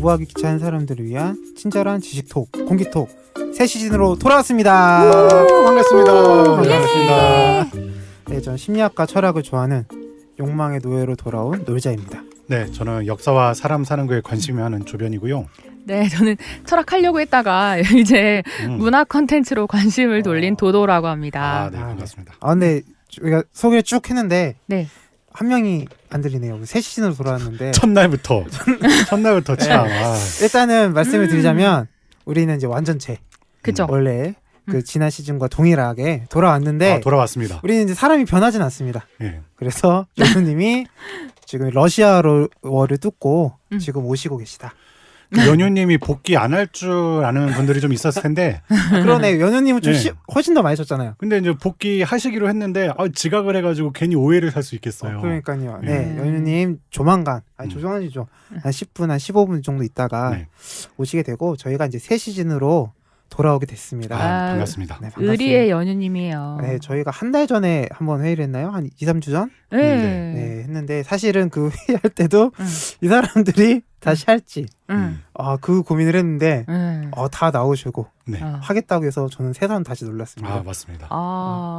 공부하기 귀찮은 사람들을 위한 친절한 지식톡, 공기톡 새 시즌으로 돌아왔습니다. 반갑습니다. 반갑습니다. 네, 전 심리학과 철학을 좋아하는 욕망의 노예로 돌아온 놀자입니다. 네, 저는 역사와 사람 사는 거에 관심이 많은 조변이고요. 네, 저는 철학하려고 했다가 이제 문학 콘텐츠로 관심을 돌린 도도라고 합니다. 네, 반갑습니다. 근데 저희가 소개를 쭉 했는데 네. 한 명이 안 들리네요. 새 시즌으로 돌아왔는데 첫날부터 참. 일단은 말씀을 드리자면 우리는 이제 완전체. 그죠. 원래 그 지난 시즌과 동일하게 돌아왔는데 돌아왔습니다. 우리는 이제 사람이 변하진 않습니다. 네. 그래서 교수님이 지금 러시아어를 뚫고 지금 오시고 계시다. 연유님이 복귀 안 할 줄 아는 분들이 좀 있었을 텐데. 그러네. 연우님은 좀 네. 훨씬 더 많이 셨잖아요. 근데 이제 복귀하시기로 했는데 지각을 해가지고 괜히 오해를 살 수 있겠어요. 그러니까요. 네, 연우님 조만간 조만간이죠. 한 10분, 한 15분 정도 있다가 오시게 되고 저희가 이제 새 시즌으로 돌아오게 됐습니다. 반갑습니다. 네, 반갑습니다. 의리의 연유님이에요. 네, 저희가 한 달 전에 한번 회의를 했나요? 한 2, 3주 전? 네, 했는데 사실은 그 회의할 때도 이 사람들이 다시 할지 그 고민을 했는데 다 나오시고 하겠다고 해서 저는 새삼 다시 놀랐습니다. 맞습니다.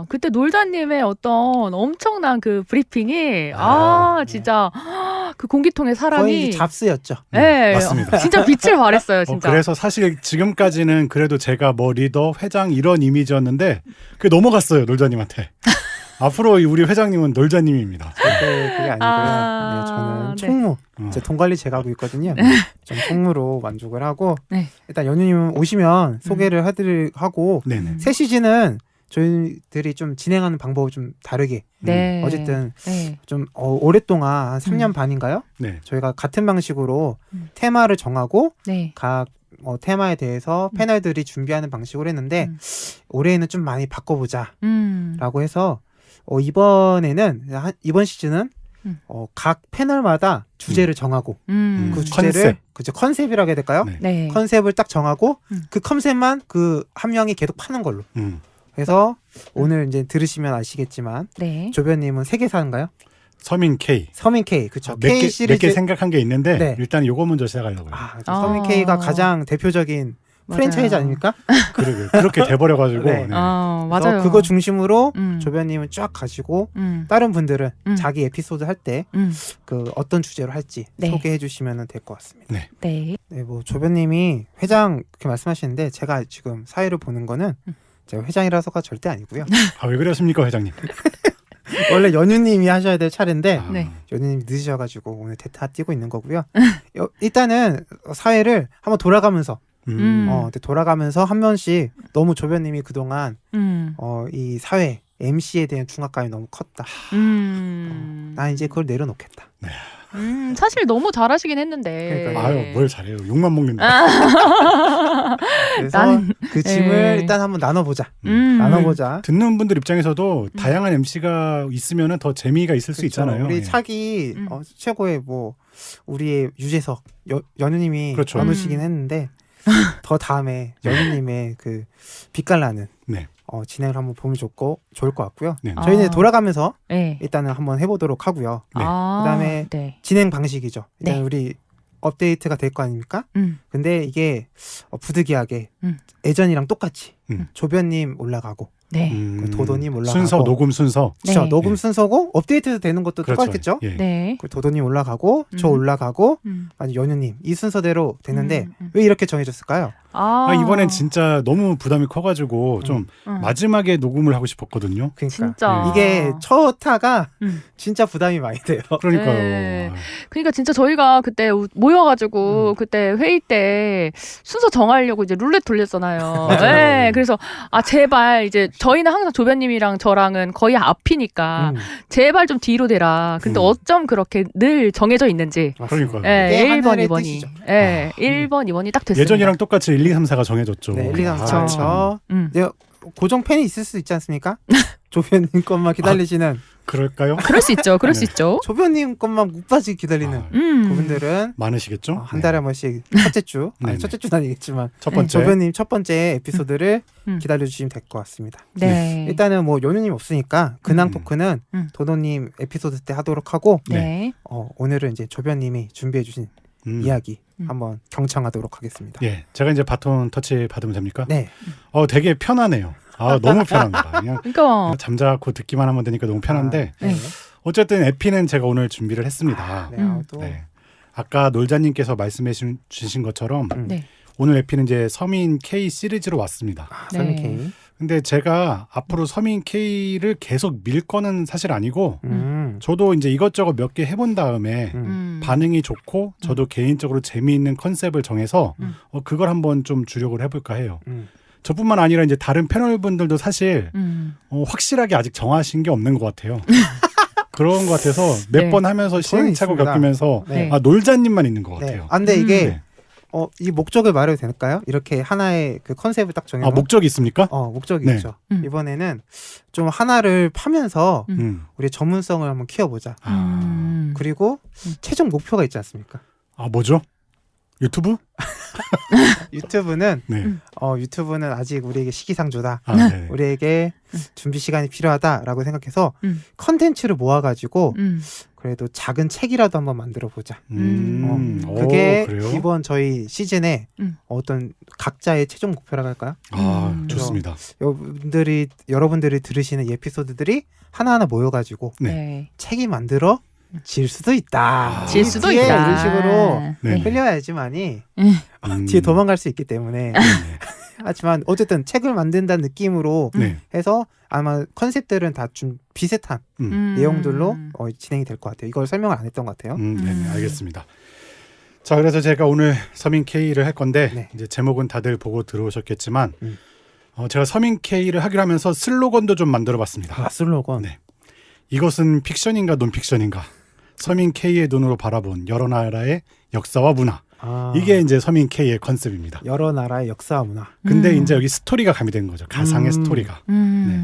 그때 놀자님의 어떤 엄청난 그 브리핑이 진짜 그 공기통의 사람이 거의 잡스였죠. 네, 맞습니다. 진짜 빛을 발했어요, 진짜. 그래서 사실 지금까지는 그래도 제가 리더, 회장 이런 이미지였는데 그게 넘어갔어요, 놀자님한테. 앞으로 우리 회장님은 놀자님입니다. 그게 아니고요. 저는 총무, 제 돈 관리 제가 하고 있거든요. 좀 총무로 만족을 하고 일단 연유님 오시면 소개를 하고 새 시즌은 저희들이 좀 진행하는 방법을 좀 다르게 어쨌든 좀 오랫동안 한 3년 반인가요? 저희가 같은 방식으로 테마를 정하고 각 테마에 대해서 패널들이 준비하는 방식으로 했는데 올해는 좀 많이 바꿔보자 라고 해서 이번 시즌은 각 패널마다 주제를 정하고 그 주제를 컨셉이라고 해야 될까요? 컨셉을 딱 정하고 그 컨셉만 그 한 명이 계속 파는 걸로 그래서 오늘 이제 들으시면 아시겠지만 조변님은 세계사인가요? 서민 K, 그렇죠. K 시리즈 몇 개 생각한 게 있는데 일단 요거 먼저 시작하려고요. 서민 K가 가장 대표적인 프랜차이즈 아닙니까? 그렇게 돼버려가지고. 맞아요. 그거 중심으로 조변님은 쫙 가시고 다른 분들은 자기 에피소드 할 때 그 어떤 주제로 할지 소개해 주시면 될 것 같습니다. 네, 뭐 조변님이 회장 그렇게 말씀하시는데 제가 지금 사회를 보는 거는 제가 회장이라서가 절대 아니고요. 왜 그러십니까, 회장님? 원래 연유님이 하셔야 될 차례인데 연유님이 늦으셔가지고 오늘 대타 뛰고 있는 거고요. 일단은 사회를 한번 돌아가면서 돌아가면서 한 번씩 너무 조변님이 그동안 이 사회 MC에 대한 중압감이 너무 컸다. 나 이제 그걸 내려놓겠다. 사실 너무 잘하시긴 했는데. 뭘 잘해요. 욕만 먹는데. 그래서 그 짐을 일단 한번 나눠보자. 듣는 분들 입장에서도 다양한 MC가 있으면 더 재미가 있을 수 있잖아요. 우리 차기 최고의 우리의 유재석 연우님이 안 오시긴 했는데 더 다음에 연우님의 그 빛깔나는 진행을 한번 보면 좋을 것 같고요. 저희는 돌아가면서 일단은 한번 해보도록 하고요. 그다음에 진행 방식이죠. 일단 우리 업데이트가 될 거 아닙니까? 근데 이게 부득이하게 예전이랑 똑같이 조변님 올라가고 도도님 올라가고 녹음 순서. 그렇죠. 녹음 순서고 업데이트 되는 것도 똑같겠죠. 도도님 올라가고 저 올라가고 아니 연유님 이 순서대로 되는데 왜 이렇게 정해졌을까요? 이번엔 진짜 너무 부담이 커가지고 좀 마지막에 녹음을 하고 싶었거든요. 그러니까 진짜 이게 첫 타가 진짜 부담이 많이 돼요. 그러니까요. 그러니까 진짜 저희가 그때 모여가지고 그때 회의 때 순서 정하려고 이제 룰렛 돌렸잖아요. 그래서 제발 이제 저희는 항상 조변님이랑 저랑은 거의 앞이니까 제발 좀 뒤로 대라. 근데 어쩜 그렇게 늘 정해져 있는지. 그러니까요. 1번, 2번이. 1번, 2번이 딱 됐습니다. 예전이랑 똑같이 1, 2, 3, 4가 정해졌죠. 1, 2, 3, 4. 고정 팬이 있을 수 있지 않습니까? 조변님 것만 기다리시는. 그럴까요? 그럴 수 있죠. 그럴 수 있죠. 조변님 것만 못 빠지게 기다리는 그분들은 많으시겠죠? 한 달에 한 번씩 첫째 주 첫째 주는 아니겠지만 첫 번째 조변님 첫 번째 에피소드를 기다려주시면 될 것 같습니다. 일단은 연우님 없으니까 근황 토크는 도도님 에피소드 때 하도록 하고 오늘은 이제 조변님이 준비해주신 이야기 한번 경청하도록 하겠습니다. 예, 제가 이제 바톤 터치 받으면 됩니까? 네. 되게 편하네요. 너무 편합니다. 그냥 그러니까 잠자코 듣기만 하면 되니까 너무 편한데 네. 어쨌든 에피는 제가 오늘 준비를 했습니다. 네. 아까 놀자님께서 말씀해 주신 것처럼 네. 오늘 에피는 이제 서민 K 시리즈로 왔습니다. 서민 K. 근데 제가 앞으로 서민 K를 계속 밀 거는 사실 아니고 저도 이제 이것저것 몇 개 해본 다음에 반응이 좋고 저도 개인적으로 재미있는 컨셉을 정해서 그걸 한번 좀 주력을 해볼까 해요. 저뿐만 아니라 이제 다른 패널분들도 사실 확실하게 아직 정하신 게 없는 것 같아요. 그런 것 같아서 몇 번 하면서 시행착오 겪으면서 놀자님만 있는 것 같아요. 근데 이게 이 목적을 말해도 될까요? 이렇게 하나의 그 컨셉을 딱 정해서 목적이 있습니까? 목적이 있죠. 이번에는 좀 하나를 파면서 우리의 전문성을 한번 키워보자. 그리고 최종 목표가 있지 않습니까? 뭐죠? 유튜브? 유튜브는 네. 유튜브는 아직 우리에게 시기상조다. 네. 우리에게 준비 시간이 필요하다라고 생각해서 컨텐츠를 모아가지고 그래도 작은 책이라도 한번 만들어 보자. 그게 그래요? 이번 저희 시즌에 어떤 각자의 최종 목표라고 할까요? 좋습니다. 여러분들이 들으시는 이 에피소드들이 하나하나 모여가지고 책이 만들어 질 수도 있다. 질 수도 뒤에 있다. 이런 식으로 네. 흘려야지만이 뒤에 도망갈 수 있기 때문에 하지만 어쨌든 책을 만든다는 느낌으로 해서 아마 컨셉들은 다 좀 비슷한 내용들로 진행이 될 것 같아요. 이걸 설명을 안 했던 것 같아요. 네, 알겠습니다. 자, 그래서 제가 오늘 서민 K를 할 건데 이제 제목은 다들 보고 들어오셨겠지만 제가 서민 K를 하기로 하면서 슬로건도 좀 만들어봤습니다. 슬로건. 네. 이것은 픽션인가 논픽션인가? 서민 K의 눈으로 바라본 여러 나라의 역사와 문화. 이게 이제 서민 K의 컨셉입니다. 여러 나라의 역사와 문화. 근데 이제 여기 스토리가 가미된 거죠. 가상의 스토리가. 네.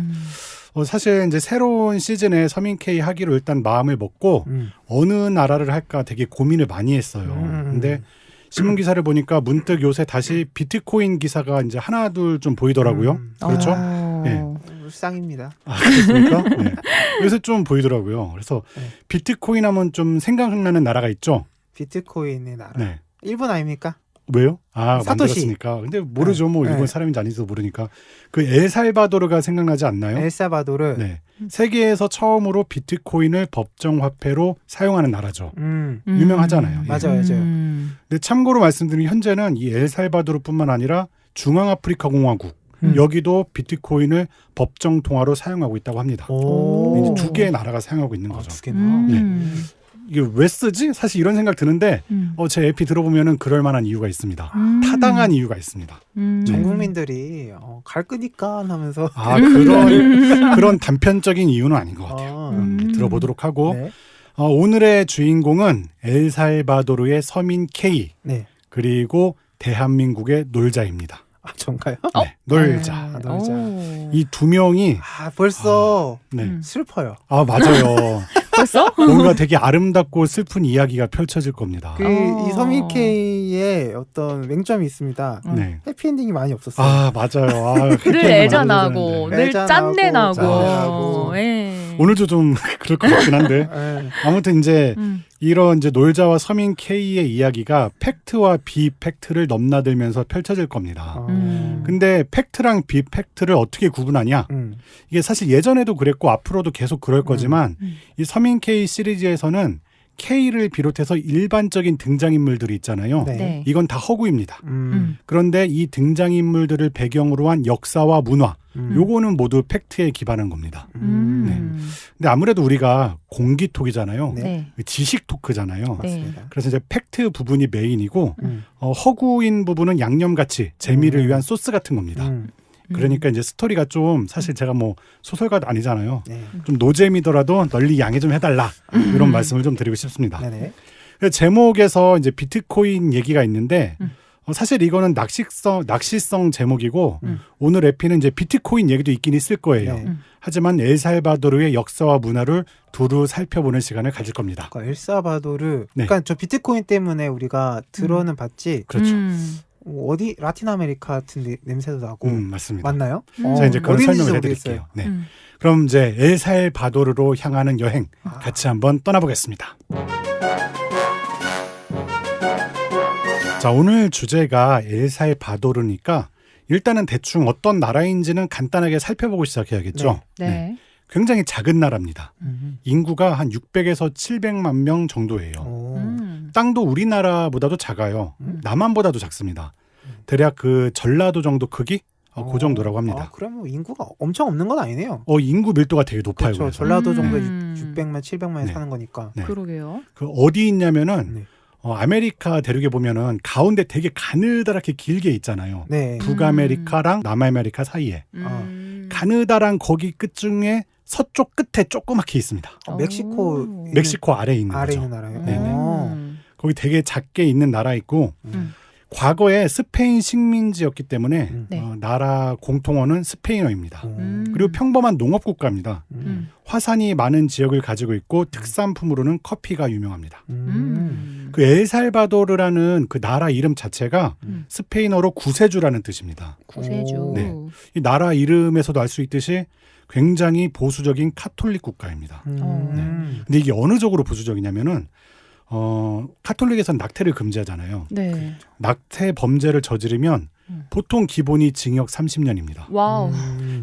사실 이제 새로운 시즌에 서민 K 하기로 일단 마음을 먹고 어느 나라를 할까 되게 고민을 많이 했어요. 근데 신문 기사를 보니까 문득 요새 다시 비트코인 기사가 이제 하나 둘 좀 보이더라고요. 그렇죠? 네. 울상입니다. 그렇습니까? 네. 요새 좀 보이더라고요. 그래서 비트코인 하면 좀 생각나는 나라가 있죠. 비트코인의 나라. 네. 일본 아닙니까? 왜요? 사토시. 만들었으니까. 근데 모르죠. 뭐 일본 사람인지 아닌지도 모르니까. 그 엘살바도르가 생각나지 않나요? 엘살바도르. 네. 세계에서 처음으로 비트코인을 법정 화폐로 사용하는 나라죠. 유명하잖아요. 맞아요. 근데 참고로 말씀드리면 현재는 이 엘살바도르뿐만 아니라 중앙아프리카 공화국 여기도 비트코인을 법정 통화로 사용하고 있다고 합니다. 이제 두 개의 나라가 사용하고 있는 거죠. 두 개나. 네. 이게 왜 쓰지? 사실 이런 생각 드는데 제 에피 들어보면은 그럴 만한 이유가 있습니다. 타당한 이유가 있습니다. 전 국민들이 갈 거니까 하면서 그런 단편적인 이유는 아닌 것 같아요. 들어보도록 하고 오늘의 주인공은 엘살바도르의 서민 K 그리고 대한민국의 놀자입니다. 전가요? 네, 놀자. 이 두 명이 벌써 슬퍼요. 맞아요. 벌써? 뭔가 되게 아름답고 슬픈 이야기가 펼쳐질 겁니다. 이 서민 K의 어떤 맹점이 있습니다. 해피엔딩이 많이 없었어요. 맞아요. 늘 애잔하고 늘 짠내 나고. 오늘도 좀 그럴 것 같긴 한데 아무튼 이제 이런 이제 놀자와 서민 K의 이야기가 팩트와 비팩트를 넘나들면서 펼쳐질 겁니다. 근데 팩트랑 비팩트를 어떻게 구분하냐? 이게 사실 예전에도 그랬고 앞으로도 계속 그럴 거지만 이 서민 K 시리즈에서는 K를 비롯해서 일반적인 등장인물들이 있잖아요. 이건 다 허구입니다. 그런데 이 등장인물들을 배경으로 한 역사와 문화 요거는 모두 팩트에 기반한 겁니다. 근데 아무래도 우리가 공기톡이잖아요. 지식 토크잖아요. 그래서 이제 팩트 부분이 메인이고 허구인 부분은 양념같이 재미를 위한 소스 같은 겁니다. 그러니까 이제 스토리가 좀 사실 제가 뭐 소설가도 아니잖아요. 좀 노잼이더라도 널리 양해 좀 해달라 이런 말씀을 좀 드리고 싶습니다. 제목에서 이제 비트코인 얘기가 있는데 사실 이거는 낚시성 제목이고 오늘 에피는 이제 비트코인 얘기도 있긴 있을 거예요. 하지만 엘살바도르의 역사와 문화를 두루 살펴보는 시간을 가질 겁니다. 엘살바도르, 그러니까 저 비트코인 때문에 우리가 들어는 봤지. 그렇죠. 어디 라틴 아메리카 같은 냄새도 나고. 맞습니다. 맞나요? 자 이제 그런 설명을 해드릴게요. 그럼 이제 엘살바도르로 향하는 여행 같이 한번 떠나보겠습니다. 자, 오늘 주제가 엘살바도르니까 일단은 대충 어떤 나라인지는 간단하게 살펴보고 시작해야겠죠. 네. 네. 굉장히 작은 나라입니다. 인구가 한 600에서 700만 명 정도예요. 땅도 우리나라보다도 작아요. 남한보다도 작습니다. 대략 그 전라도 정도 크기? 그 정도라고 합니다. 그러면 인구가 엄청 없는 건 아니네요. 인구 밀도가 되게 높아요. 그렇죠. 전라도 정도 600만, 700만에 사는 거니까. 네. 그러게요. 그 어디 있냐면은 아메리카 대륙에 보면은 가운데 되게 가느다랗게 길게 있잖아요. 네. 북아메리카랑 남아메리카 사이에. 가느다란 거기 끝 중에 서쪽 끝에 조그맣게 있습니다. 멕시코 아래에 있는 아래에 거죠. 있는 나라요. 네네. 거기 되게 작게 있는 나라 있고 과거에 스페인 식민지였기 때문에 나라 공통어는 스페인어입니다. 그리고 평범한 농업국가입니다. 화산이 많은 지역을 가지고 있고 특산품으로는 커피가 유명합니다. 그 엘살바도르라는 그 나라 이름 자체가 스페인어로 구세주라는 뜻입니다. 구세주. 네. 이 나라 이름에서도 알 수 있듯이 굉장히 보수적인 카톨릭 국가입니다. 네. 근데 이게 어느 쪽으로 보수적이냐면은 카톨릭에서는 낙태를 금지하잖아요. 네. 낙태 범죄를 저지르면 보통 기본이 징역 30년입니다. 와우.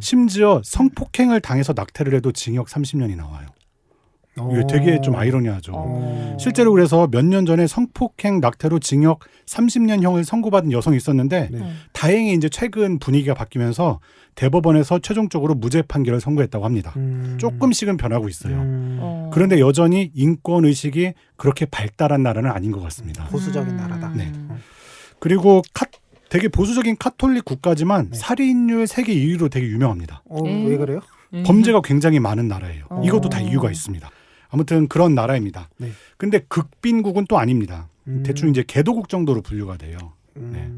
심지어 성폭행을 당해서 낙태를 해도 징역 30년이 나와요. 이게 되게 좀 아이러니하죠. 실제로 그래서 몇 년 전에 성폭행 낙태로 징역 30년형을 선고받은 여성이 있었는데 다행히 이제 최근 분위기가 바뀌면서 대법원에서 최종적으로 무죄 판결을 선고했다고 합니다. 조금씩은 변하고 있어요. 그런데 여전히 인권 의식이 그렇게 발달한 나라는 아닌 것 같습니다. 보수적인 나라다. 네. 그리고 되게 보수적인 카톨릭 국가지만 살인율 세계 2위로 되게 유명합니다. 왜 그래요? 범죄가 굉장히 많은 나라예요. 이것도 다 이유가 있습니다. 아무튼 그런 나라입니다. 네. 근데 극빈국은 또 아닙니다. 대충 이제 개도국 정도로 분류가 돼요. 네.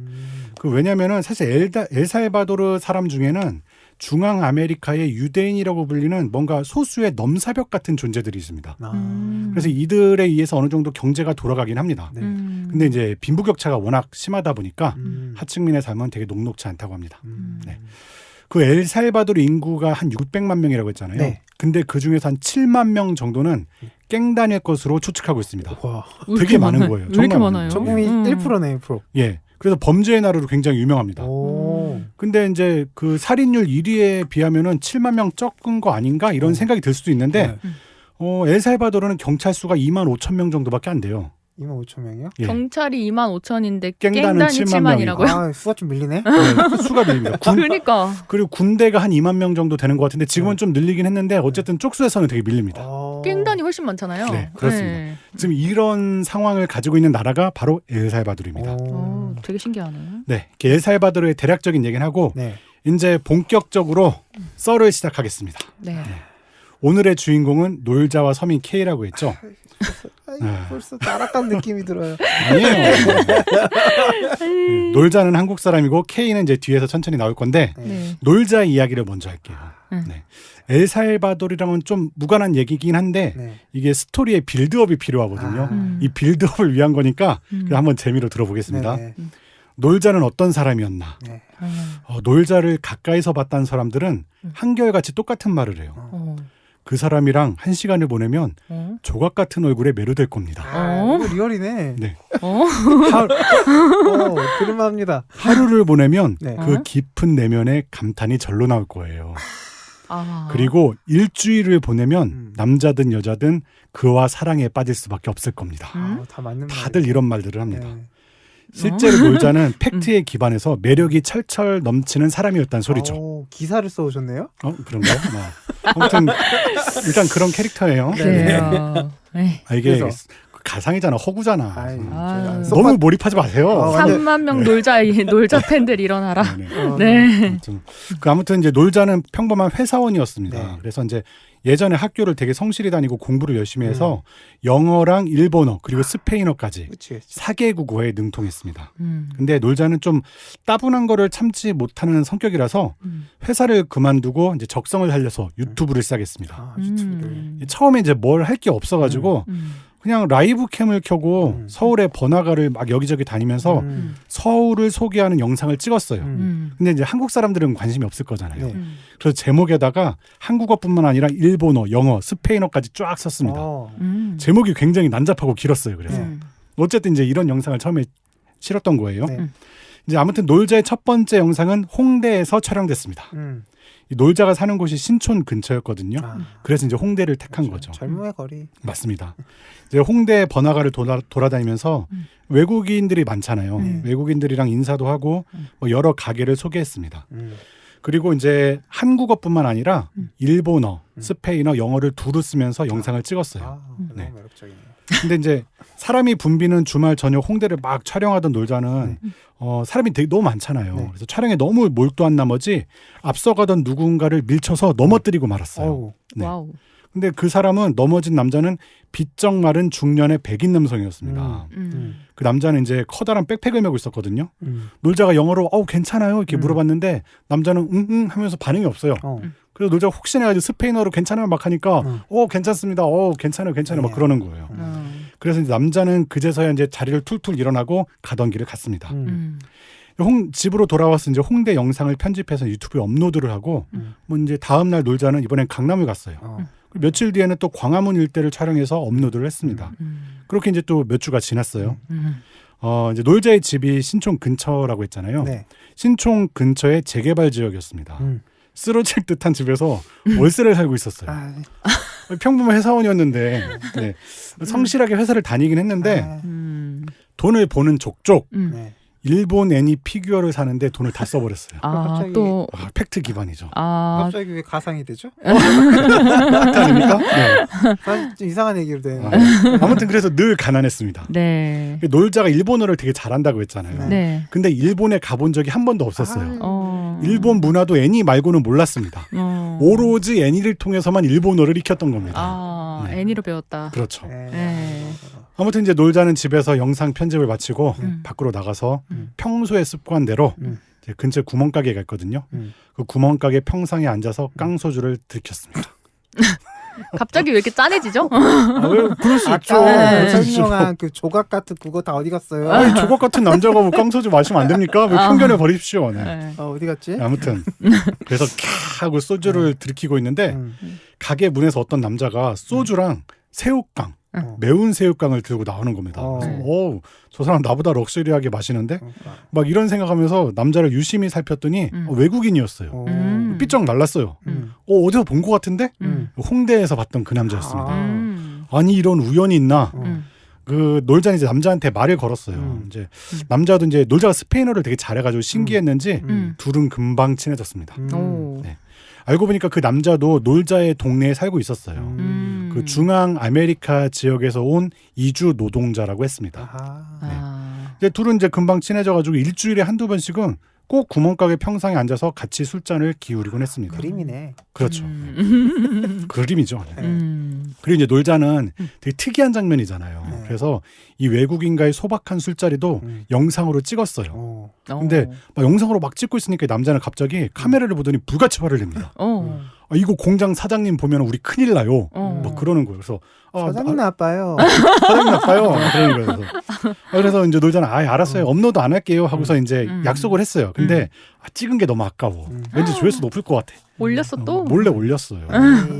왜냐면은 사실 엘살바도르 사람 중에는 중앙 아메리카의 유대인이라고 불리는 뭔가 소수의 넘사벽 같은 존재들이 있습니다. 그래서 이들에 의해서 어느 정도 경제가 돌아가긴 합니다. 근데 이제 빈부격차가 워낙 심하다 보니까 하층민의 삶은 되게 녹록지 않다고 합니다. 네. 그 엘살바도르 인구가 한 600만 명이라고 했잖아요. 네. 근데 그 중에서 한 7만 명 정도는 깽단일 것으로 추측하고 있습니다. 와, 되게 많은 거예요. 왜 이렇게 많아요? 전국민 1%네, 1%. 예. 그래서 범죄의 나라로 굉장히 유명합니다. 근데 이제 그 살인율 1위에 비하면은 7만 명 적은 거 아닌가 이런 생각이 들 수도 있는데 엘살바도르는 경찰 수가 2만 5천 명 정도밖에 안 돼요. 2만 5천 명이요? 예. 경찰이 2만 5천인데 깽단은 7만이라고요? 수가 좀 밀리네. 네, 수가 밀립니다. 그러니까. 그리고 군대가 한 2만 명 정도 되는 것 같은데 지금은 좀 늘리긴 했는데 어쨌든 쪽수에서는 되게 밀립니다. 깽단이 훨씬 많잖아요. 네, 그렇습니다. 네. 지금 이런 상황을 가지고 있는 나라가 바로 엘살바도르입니다. 되게 신기하네요. 네, 엘살바도르의 대략적인 얘기는 하고 이제 본격적으로 썰을 시작하겠습니다. 네. 오늘의 주인공은 놀자와 서민 K라고 했죠. 벌써 따라간 느낌이 들어요. 아니에요. 놀자는 한국 사람이고 K는 이제 뒤에서 천천히 나올 건데 놀자 이야기를 먼저 할게요. 네. 엘살바도르랑은 좀 무관한 얘기긴 한데 이게 스토리의 빌드업이 필요하거든요. 이 빌드업을 위한 거니까 한번 재미로 들어보겠습니다. 놀자는 어떤 사람이었나. 놀자를 가까이서 봤다는 사람들은 한결같이 똑같은 말을 해요. 그 사람이랑 1시간을 보내면 조각 같은 얼굴에 매료될 겁니다. 이거 리얼이네. 네. 그럴만합니다. 하루를 보내면 그 깊은 내면의 감탄이 절로 나올 거예요. 그리고 일주일을 보내면 남자든 여자든 그와 사랑에 빠질 수밖에 없을 겁니다. 다 맞는 다들 이런 말들을 합니다. 실제로 놀자는 팩트에 기반해서 매력이 철철 넘치는 사람이었다는 소리죠. 기사를 써오셨네요? 그런가요? 아무튼 일단 그런 캐릭터예요. 이게 가상이잖아, 허구잖아. 너무 몰입하지 마세요. 3만 명 놀자 팬들 일어나라. 네. 아무튼 이제 놀자는 평범한 회사원이었습니다. 그래서 이제 예전에 학교를 되게 성실히 다니고 공부를 열심히 해서 영어랑 일본어 그리고 스페인어까지 4개국어에 능통했습니다. 근데 놀자는 좀 따분한 거를 참지 못하는 성격이라서 회사를 그만두고 이제 적성을 살려서 유튜브를 시작했습니다. 처음에 이제 뭘 할 게 없어가지고 그냥 라이브 캠을 켜고 서울의 번화가를 막 여기저기 다니면서 서울을 소개하는 영상을 찍었어요. 근데 이제 한국 사람들은 관심이 없을 거잖아요. 그래서 제목에다가 한국어뿐만 아니라 일본어, 영어, 스페인어까지 쫙 썼습니다. 제목이 굉장히 난잡하고 길었어요. 그래서 어쨌든 이제 이런 영상을 처음에 싫었던 거예요. 네. 이제 아무튼 놀자의 첫 번째 영상은 홍대에서 촬영됐습니다. 이 놀자가 사는 곳이 신촌 근처였거든요. 그래서 이제 홍대를 택한 그렇죠. 거죠. 젊음의 거리. 맞습니다. 이제 홍대 번화가를 돌아다니면서 외국인들이 많잖아요. 외국인들이랑 인사도 하고 뭐 여러 가게를 소개했습니다. 그리고 이제 한국어뿐만 아니라 일본어, 스페인어, 영어를 두루 쓰면서 영상을 찍었어요. 네. 너무 매력적이네요. 근데 이제 사람이 붐비는 주말 저녁 홍대를 막 촬영하던 놀자는 사람이 되게 너무 많잖아요. 네. 그래서 촬영에 너무 몰두한 나머지 앞서가던 누군가를 밀쳐서 넘어뜨리고 말았어요. 네. 와우. 근데 그 사람은 넘어진 남자는 비쩍 마른 중년의 백인 남성이었습니다. 그 남자는 이제 커다란 백팩을 메고 있었거든요. 놀자가 영어로 괜찮아요 이렇게 물어봤는데 남자는 응 하면서 반응이 없어요. 그래서 놀자가 혹시나 해가지고 스페인어로 괜찮아요 막 하니까 괜찮습니다. 괜찮아요 막 그러는 거예요. 그래서 이제 남자는 그제서야 이제 자리를 툴툴 일어나고 가던 길을 갔습니다. 집으로 돌아와서 이제 홍대 영상을 편집해서 유튜브에 업로드를 하고 뭐 이제 다음 날 놀자는 이번엔 강남을 갔어요. 며칠 뒤에는 또 광화문 일대를 촬영해서 업로드를 했습니다. 그렇게 이제 또 몇 주가 지났어요. 이제 놀자의 집이 신촌 근처라고 했잖아요. 네. 신촌 근처의 재개발 지역이었습니다. 쓰러질 듯한 집에서 월세를 살고 있었어요. 평범한 회사원이었는데 네. 성실하게 회사를 다니긴 했는데 돈을 버는 족족 일본 애니 피규어를 사는데 돈을 다 써버렸어요. 또 팩트 기반이죠. 갑자기 왜 가상이 되죠? 팩트 아닙니까? 네. 사실 좀 이상한 얘기로 되는. 아무튼 그래서 늘 가난했습니다. 네. 놀자가 일본어를 되게 잘한다고 했잖아요. 네. 근데 일본에 가본 적이 한 번도 없었어요. 일본 문화도 애니 말고는 몰랐습니다. 오로지 애니를 통해서만 일본어를 익혔던 겁니다. 네. 애니로 배웠다. 그렇죠. 아무튼 이제 놀자는 집에서 영상 편집을 마치고 밖으로 나가서 평소의 습관대로 이제 근처 구멍가게가 있거든요. 그 구멍가게 평상에 앉아서 깡소주를 들이켰습니다. 갑자기 왜 이렇게 짠해지죠? 왜 그럴 수 있죠. 설명한 그 조각 같은 그거 다 어디 갔어요? 아니, 조각 같은 남자가 뭐 깡소주 마시면 안 됩니까? 왜 편견을 버리십시오. 네. 어디 갔지? 아무튼 그래서 캬 하고 소주를 들이키고 있는데 가게 문에서 어떤 남자가 소주랑 새우깡 매운 새우깡을 들고 나오는 겁니다. 그래서 저 사람 나보다 럭셔리하게 마시는데 막 이런 생각하면서 남자를 유심히 살폈더니 외국인이었어요. 삐쩍 말랐어요. 어디서 본 것 같은데 홍대에서 봤던 그 남자였습니다. 아니 이런 우연이 있나? 그 놀자는 이제 남자한테 말을 걸었어요. 이제 남자도 이제 놀자가 스페인어를 되게 잘해가지고 신기했는지 둘은 금방 친해졌습니다. 네. 알고 보니까 그 남자도 놀자의 동네에 살고 있었어요. 그 중앙 아메리카 지역에서 온 이주 노동자라고 했습니다. 네. 이제 둘은 이제 금방 친해져가지고 일주일에 한두 번씩은 꼭 구멍가게 평상에 앉아서 같이 술잔을 기울이곤 했습니다. 그림이네. 그렇죠. 그림이죠. 그리고 이제 놀자는 되게 특이한 장면이잖아요. 그래서 이 외국인과의 소박한 술자리도 영상으로 찍었어요. 근데 막 영상으로 막 찍고 있으니까 남자는 갑자기 카메라를 보더니 불같이 화를 냅니다. 이거 공장 사장님 보면 우리 큰일 나요. 막 그러는 거예요. 그래서 사장님 나빠요. 사장님 나빠요. 그러는 거예요. 그래서 이제 놀자는 알았어요. 업로드 안 할게요. 하고서 이제 약속을 했어요. 근데 찍은 게 너무 아까워. 왠지 조회수 높을 것 같아. 올렸어 또? 몰래 올렸어요.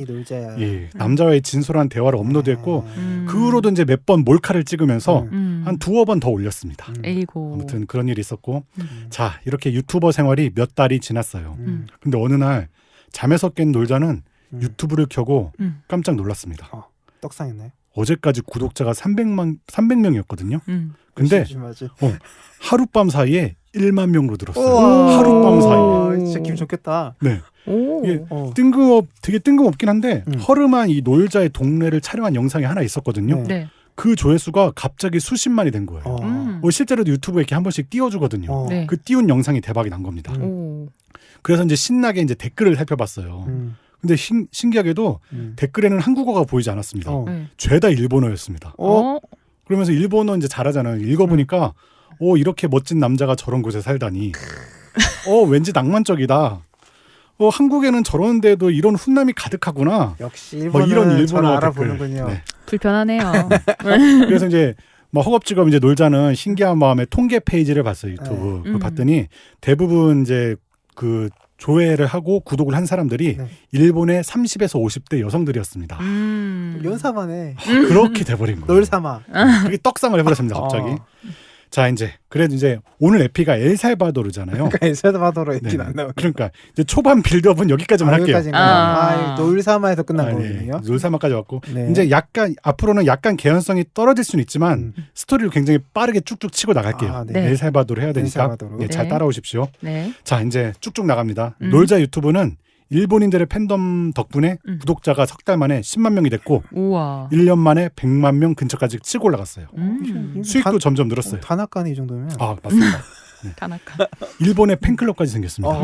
놀자야. 예, 남자와의 진솔한 대화를 업로드했고 그 후로도 이제 몇 번 몰카를 찍으면서 한 두어 번 더 올렸습니다. 에이고. 아무튼 그런 일이 있었고 자 이렇게 유튜버 생활이 몇 달이 지났어요. 근데 어느 날 잠에서 깬 놀자는 유튜브를 켜고 깜짝 놀랐습니다. 떡상했네. 어제까지 구독자가 300명이었거든요. 근데 하룻밤 사이에 1만 명으로 늘었어요. 하룻밤 사이에. 진짜 기분 좋겠다. 네. 이게 되게 뜬금없긴 한데 허름한 이 놀자의 동네를 촬영한 영상이 하나 있었거든요. 네. 그 조회수가 갑자기 수십만이 된 거예요. 실제로도 유튜브에 이렇게 한 번씩 띄워주거든요. 네. 그 띄운 영상이 대박이 난 겁니다. 그래서 이제 신나게 이제 댓글을 살펴봤어요. 근데 신기하게도 댓글에는 한국어가 보이지 않았습니다. 죄다 일본어였습니다. 그러면서 일본어 이제 잘하잖아요. 읽어보니까 이렇게 멋진 남자가 저런 곳에 살다니. 왠지 낭만적이다. 한국에는 저런 데도 이런 훈남이 가득하구나. 역시 일본은 이런 일본어 알아보는군요. 네. 불편하네요. 그래서 이제 허겁지겁 이제 놀자는 신기한 마음에 통계 페이지를 봤어요. 유튜브. 그걸 봤더니 대부분 이제 그 조회를 하고 구독을 한 사람들이 일본의 30에서 50대 여성들이었습니다. 연사만해. 그렇게 돼버린 거예요. 놀사마. 그게 떡상을 해버렸습니다. 갑자기. 자, 그래도 오늘 에피가 엘살바도르잖아요. 그러니까 엘살바도르 에피는 안 나오네. 그러니까 이제 초반 빌드업은 여기까지만 할게요. 놀사마에서 끝난 거거든요. 놀사마까지 왔고 이제 약간 앞으로는 약간 개연성이 떨어질 수는 있지만 스토리를 굉장히 빠르게 쭉쭉 치고 나갈게요. 엘살바도르 해야 되니까 잘 따라오십시오. 자, 이제 쭉쭉 나갑니다. 놀자 유튜브는 일본인들의 팬덤 덕분에 구독자가 석 달 만에 10만 명이 됐고 우와. 1년 만에 100만 명 근처까지 치고 올라갔어요. 수익도 점점 늘었어요. 다나카네 이 정도면. 아, 맞습니다. 네. 다나카. 일본의 팬클럽까지 생겼습니다.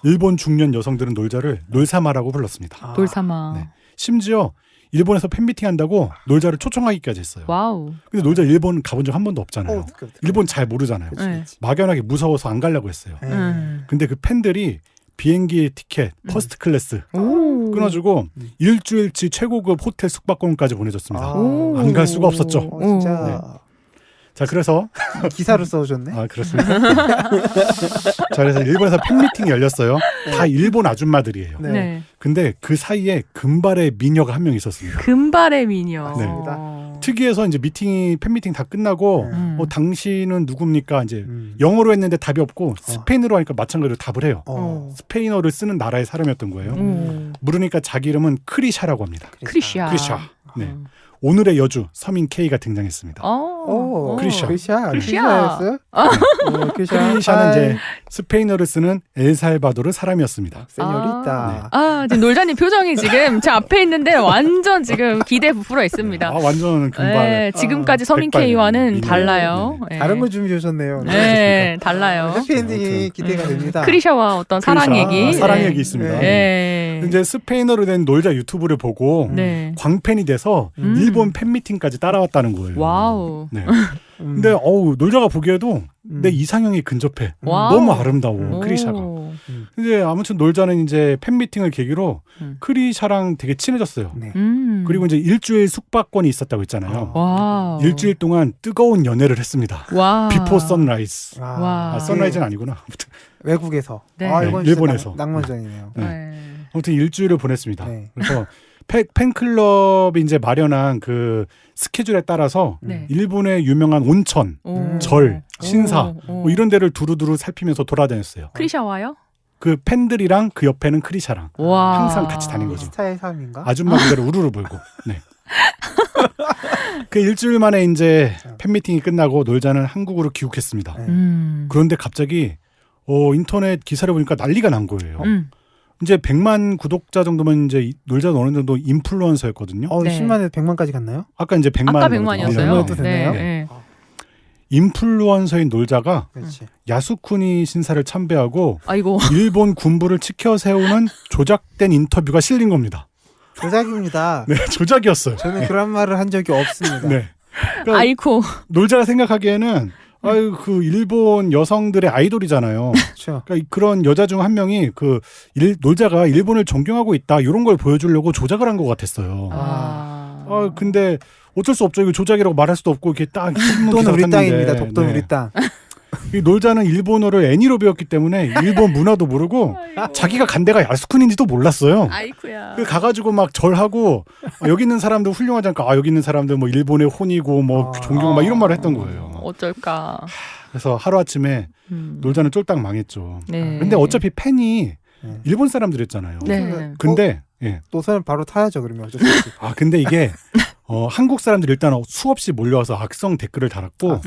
일본 중년 여성들은 놀자를 놀사마라고 불렀습니다. 놀사마. 네. 심지어 일본에서 팬미팅 한다고 놀자를 초청하기까지 했어요. 와우. 근데 놀자 일본 가본 적 한 번도 없잖아요. 일본 잘 모르잖아요. 그치. 막연하게 무서워서 안 가려고 했어요. 근데 그 팬들이 비행기 티켓, 퍼스트 클래스 끊어주고 일주일치 최고급 호텔 숙박권까지 보내줬습니다. 안 갈 수가 없었죠. 진짜. 네. 자, 그래서 기사로 써줬네. 아, 그렇습니다. 자, 그래서 일본에서 팬미팅이 열렸어요. 다 일본 아줌마들이에요. 네. 근데 그 사이에 금발의 미녀가 한 명 있었습니다. 금발의 미녀. 네. 특이해서 이제 팬미팅 다 끝나고 당신은 누굽니까? 영어로 했는데 답이 없고 스페인어로 하니까 마찬가지로 답을 해요. 스페인어를 쓰는 나라의 사람이었던 거예요. 물으니까 자기 이름은 크리샤라고 합니다. 크리샤. 네. 오늘의 여주 서민 K가 등장했습니다. 크리샤였어요? 크리샤는 이제 스페인어를 쓰는 엘살바도르 사람이었습니다. 세뇨리타. 지금 놀자님 표정이 지금 제 앞에 있는데 완전 지금 기대 부풀어 있습니다. 완전 금발. 네, 지금까지 서민 K와는 달라요. 네. 다른 거 준비해 오셨네요. 네, 달라요. 해피엔딩이 기대가 됩니다. 크리샤와 어떤 사랑 얘기. 사랑 얘기 있습니다. 네. 이제 스페인어로 된 놀자 유튜브를 보고 광팬이 돼서 일본 팬미팅까지 따라왔다는 거예요. 와우. 네. 근데 놀자가 보기에도 내 이상형이 근접해. 너무 아름다워. 크리샤가. 근데 아무튼 놀자는 이제 팬미팅을 계기로 크리샤랑 되게 친해졌어요. 네. 그리고 이제 일주일 숙박권이 있었다고 했잖아요. 일주일 동안 뜨거운 연애를 했습니다. 비포 선라이즈. 선라이즈는 아니구나. 외국에서. 네. 이건 일본에서. 낭만적이네요. 아무튼 일주일을 보냈습니다. 그래서 팬클럽이 이제 마련한 그 스케줄에 따라서 일본의 유명한 온천, 절, 신사 뭐 이런 데를 두루두루 살피면서 돌아다녔어요. 크리샤와요? 그 팬들이랑 그 옆에는 크리샤랑 항상 같이 다닌 거죠. 스타의 삶인가? 아줌마들을 우르르 불고. 네. 그 일주일 만에 이제 팬미팅이 끝나고 놀자는 한국으로 귀국했습니다. 그런데 갑자기 인터넷 기사를 보니까 난리가 난 거예요. 이제 100만 구독자 정도면 이제 놀자는 어느 정도 인플루언서였거든요. 10만에서 100만까지 갔나요? 아까 이제 100만. 아까 100만이었어요. 됐나요? 인플루언서인 놀자가 야수쿠니 신사를 참배하고 일본 군부를 치켜 세우는 조작된 인터뷰가 실린 겁니다. 조작입니다. 네, 조작이었어요. 저는 그런 말을 한 적이 없습니다. 네. 그러니까 아이코. 놀자가 생각하기에는 그 일본 여성들의 아이돌이잖아요. 그렇죠. 그러니까 그런 여자 중 한 명이 놀자가 일본을 존경하고 있다 이런 걸 보여주려고 조작을 한 것 같았어요. 근데 어쩔 수 없죠. 이거 조작이라고 말할 수도 없고 이렇게 딱 독도는 우리 땅입니다. 독도는 우리 땅. 이 놀자는 일본어를 애니로 배웠기 때문에 일본 문화도 모르고 자기가 간 데가 야스쿠니인지도 몰랐어요. 아이쿠야. 가가지고 막 절하고 여기 있는 사람들 훌륭하지 않을까? 여기 있는 사람들 뭐 일본의 혼이고 뭐 존경 막 이런 말을 했던 거예요. 어쩔까. 그래서 하루아침에 놀자는 쫄딱 망했죠. 근데 어차피 팬이 일본 사람들이었잖아요. 근데 노선을 바로 타야죠. 그러면 어쩔 수 없이. 근데 이게 한국 사람들이 일단 수없이 몰려와서 악성 댓글을 달았고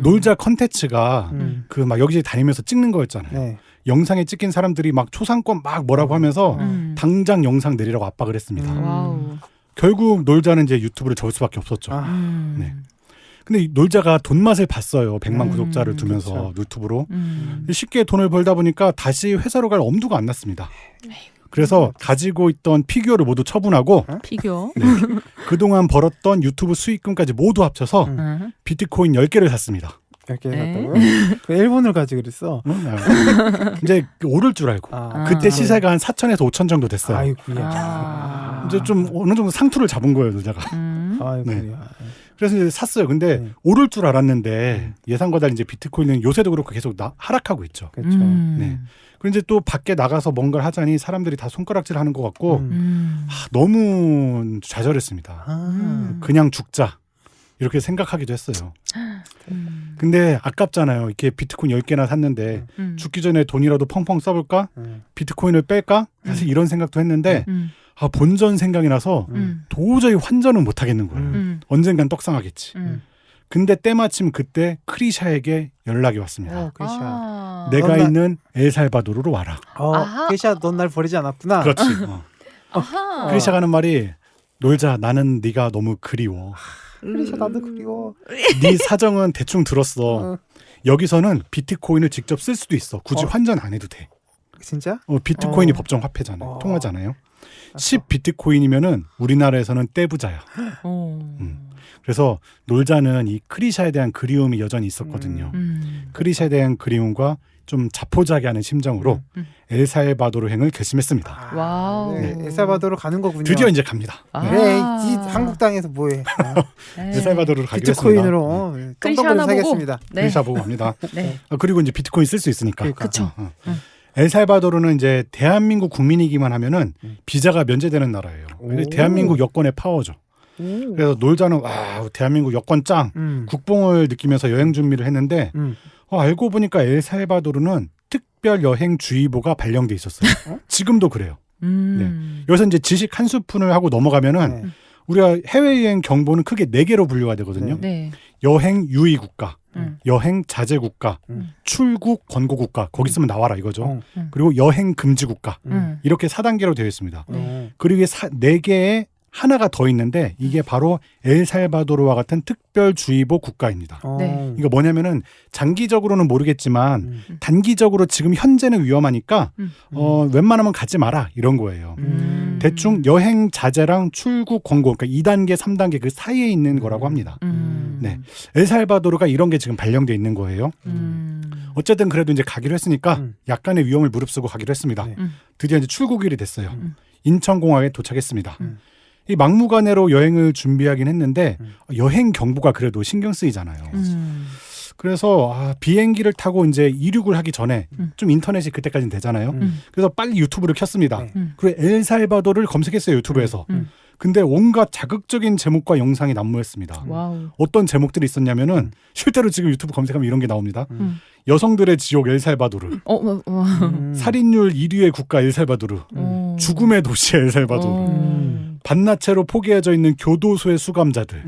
놀자 컨텐츠가 그 막 여기저기 다니면서 찍는 거였잖아요. 영상에 찍힌 사람들이 막 초상권 막 뭐라고 하면서 당장 영상 내리라고 압박을 했습니다. 결국 놀자는 이제 유튜브를 절 수밖에 없었죠. 네. 근데 놀자가 돈 맛을 봤어요. 100만 구독자를 두면서 그렇죠. 유튜브로. 쉽게 돈을 벌다 보니까 다시 회사로 갈 엄두가 안 났습니다. 그래서 가지고 있던 피규어를 모두 처분하고 피규어? 네, 그동안 벌었던 유튜브 수익금까지 모두 합쳐서 비트코인 10개를 샀습니다. 10개 샀다고요? 그 일본을 가지 그랬어. 이제 오를 줄 알고. 그때 시세가 한 4천에서 5천 정도 됐어요. 아이고야. 이제 좀 어느 정도 상투를 잡은 거예요, 놀자가. 아이고야. 네. 그래서 이제 샀어요. 근데 오를 줄 알았는데 예상과 달리 이제 비트코인은 요새도 그렇고 계속 하락하고 있죠. 그렇죠. 네. 그리고 이제 또 밖에 나가서 뭔가를 하자니 사람들이 다 손가락질 하는 것 같고 너무 좌절했습니다. 그냥 죽자 이렇게 생각하기도 했어요. 근데 아깝잖아요. 이렇게 비트코인 10개나 샀는데 죽기 전에 돈이라도 펑펑 써볼까? 비트코인을 뺄까? 사실 이런 생각도 했는데 본전 생각이 나서 도저히 환전은 못 하겠는 거예요. 언젠간 떡상하겠지. 근데 때마침 그때 크리샤에게 연락이 왔습니다. 크리샤. 내가 있는 엘살바도르로 와라. 크리샤, 넌 날 버리지 않았구나. 그렇지. 크리샤가 하는 말이 놀자. 나는 네가 너무 그리워. 크리샤 나도 그리워. 네 사정은 대충 들었어. 여기서는 비트코인을 직접 쓸 수도 있어. 굳이 환전 안 해도 돼. 진짜? 비트코인이 법정 화폐잖아요. 통하잖아요. 10비트코인이면은 우리나라에서는 떼부자야. 그래서 놀자는 이 크리샤에 대한 그리움이 여전히 있었거든요. 크리샤에 대한 그리움과 좀 자포자기하는 심정으로 엘살바도르행을 결심했습니다. 와우. 네, 엘살바도르 가는 거군요. 드디어 이제 갑니다. 그래, 이 한국 땅에서 뭐해? 엘살바도르를 가기로 비트코인으로 떵떵거리면서 살겠습니다. 크리샤 보고 갑니다. 네. 그리고 이제 비트코인 쓸 수 있으니까. 그렇죠. 엘살바도르는 이제 대한민국 국민이기만 하면은 비자가 면제되는 나라예요. 대한민국 여권의 파워죠. 그래서 놀자는 대한민국 여권 짱 국뽕을 느끼면서 여행 준비를 했는데 알고 보니까 엘살바도르는 특별 여행 주의보가 발령돼 있었어요. 지금도 그래요. 네. 여기서 이제 지식 한 스푼을 하고 넘어가면은 우리가 해외여행 경보는 크게 4개로 분류가 되거든요. 네. 여행 유의 국가, 여행 자제 국가, 출국 권고 국가, 거기 있으면 나와라 이거죠. 그리고 여행 금지 국가, 이렇게 4단계로 되어 있습니다. 그리고 4개의 하나가 더 있는데 이게 바로 엘살바도르와 같은 특별주의보 국가입니다. 네. 이거 뭐냐면은 장기적으로는 모르겠지만 단기적으로 지금 현재는 위험하니까 웬만하면 가지 마라 이런 거예요. 대충 여행 자제랑 출국 권고, 그러니까 2단계, 3단계 그 사이에 있는 거라고 합니다. 네, 엘살바도르가 이런 게 지금 발령돼 있는 거예요. 어쨌든 그래도 이제 가기로 했으니까 약간의 위험을 무릅쓰고 가기로 했습니다. 드디어 이제 출국일이 됐어요. 인천공항에 도착했습니다. 이 막무가내로 여행을 준비하긴 했는데 여행 경보가 그래도 신경 쓰이잖아요. 그래서 비행기를 타고 이제 이륙을 하기 전에 좀 인터넷이 그때까지는 되잖아요. 그래서 빨리 유튜브를 켰습니다. 그리고 엘살바도르를 검색했어요, 유튜브에서. 근데 온갖 자극적인 제목과 영상이 난무했습니다. 와우. 어떤 제목들이 있었냐면은 실제로 지금 유튜브 검색하면 이런 게 나옵니다. 여성들의 지옥 엘살바도르, 살인율 1위의 국가 엘살바도르, 죽음의 도시 엘살바도르, 반나체로 포개어져 있는 교도소의 수감자들,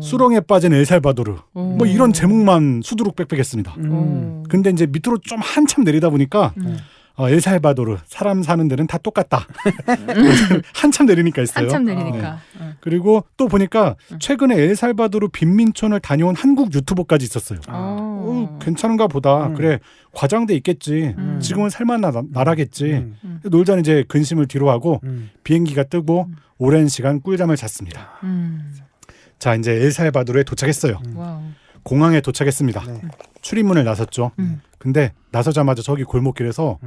수렁에 빠진 엘살바도르, 뭐 이런 제목만 수두룩 빽빽했습니다. 근데 이제 밑으로 좀 한참 내리다 보니까 엘살바도르 사람 사는 데는 다 똑같다. 한참 내리니까 있어요. 한참 내리니까. 그리고 또 보니까 최근에 엘살바도르 빈민촌을 다녀온 한국 유튜버까지 있었어요. 괜찮은가 보다. 그래, 과장돼 있겠지. 지금은 살만한 나라겠지. 놀자는 이제 근심을 뒤로하고 비행기가 뜨고 오랜 시간 꿀잠을 잤습니다. 자, 이제 엘살바도르에 도착했어요. 공항에 도착했습니다. 출입문을 나섰죠. 근데 나서자마자 저기 골목길에서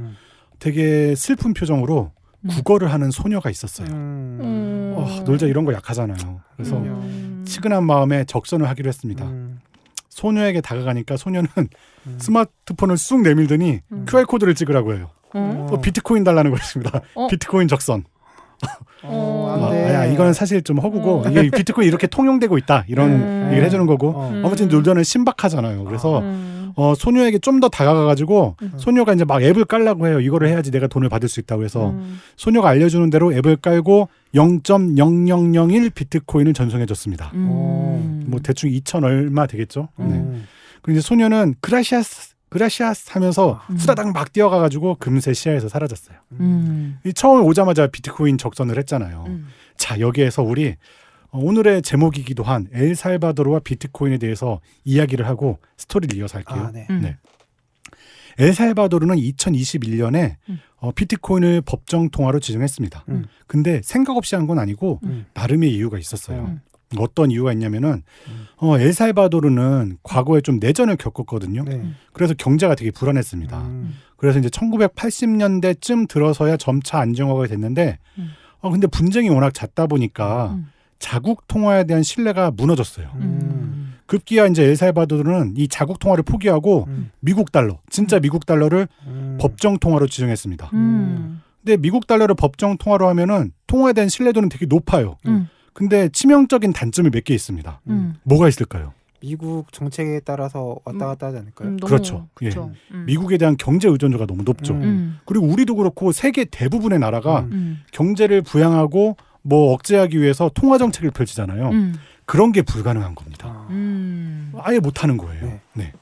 되게 슬픈 표정으로 국어를 하는 소녀가 있었어요. 놀자 이런 거 약하잖아요. 그래서 치근한 마음에 적선을 하기로 했습니다. 소녀에게 다가가니까 소녀는 스마트폰을 쑥 내밀더니 QR코드를 찍으라고 해요. 비트코인 달라는 거였습니다. 비트코인 적선. 이거는 사실 좀 허구고 이게 비트코인 이렇게 통용되고 있다 이런 얘기를 해주는 거고 아무튼 놀자는 신박하잖아요. 그래서 소녀에게 좀 더 다가가가지고 소녀가 이제 막 앱을 깔라고 해요. 이거를 해야지 내가 돈을 받을 수 있다고 해서 소녀가 알려주는 대로 앱을 깔고 0.0001 비트코인을 전송해줬습니다. 뭐 대충 2천 얼마 되겠죠. 그리고 이제 소녀는 그라시아스 하면서 후다닥 막 뛰어가가지고 금세 시야에서 사라졌어요. 처음 오자마자 비트코인 적선을 했잖아요. 자, 여기에서 우리 오늘의 제목이기도 한 엘살바도르와 비트코인에 대해서 이야기를 하고 스토리를 이어서 할게요. 네. 엘살바도르는 2021년에 비트코인을 법정 통화로 지정했습니다. 근데 생각 없이 한 건 아니고 나름의 이유가 있었어요. 어떤 이유가 있냐면은 엘살바도르는 과거에 좀 내전을 겪었거든요. 그래서 경제가 되게 불안했습니다. 그래서 이제 1980년대쯤 들어서야 점차 안정화가 됐는데 근데 분쟁이 워낙 잦다 보니까 자국 통화에 대한 신뢰가 무너졌어요. 급기야 이제 엘살바도르는 이 자국 통화를 포기하고 미국 달러, 진짜 미국 달러를 법정 통화로 지정했습니다. 근데 미국 달러를 법정 통화로 하면은 통화에 대한 신뢰도는 되게 높아요. 근데 치명적인 단점이 몇 개 있습니다. 뭐가 있을까요? 미국 정책에 따라서 왔다 갔다 하지 않을까요? 그렇죠. 그렇죠. 미국에 대한 경제 의존도가 너무 높죠. 그리고 우리도 그렇고 세계 대부분의 나라가 경제를 부양하고 뭐 억제하기 위해서 통화 정책을 펼치잖아요. 그런 게 불가능한 겁니다. 아예 못하는 거예요. 네.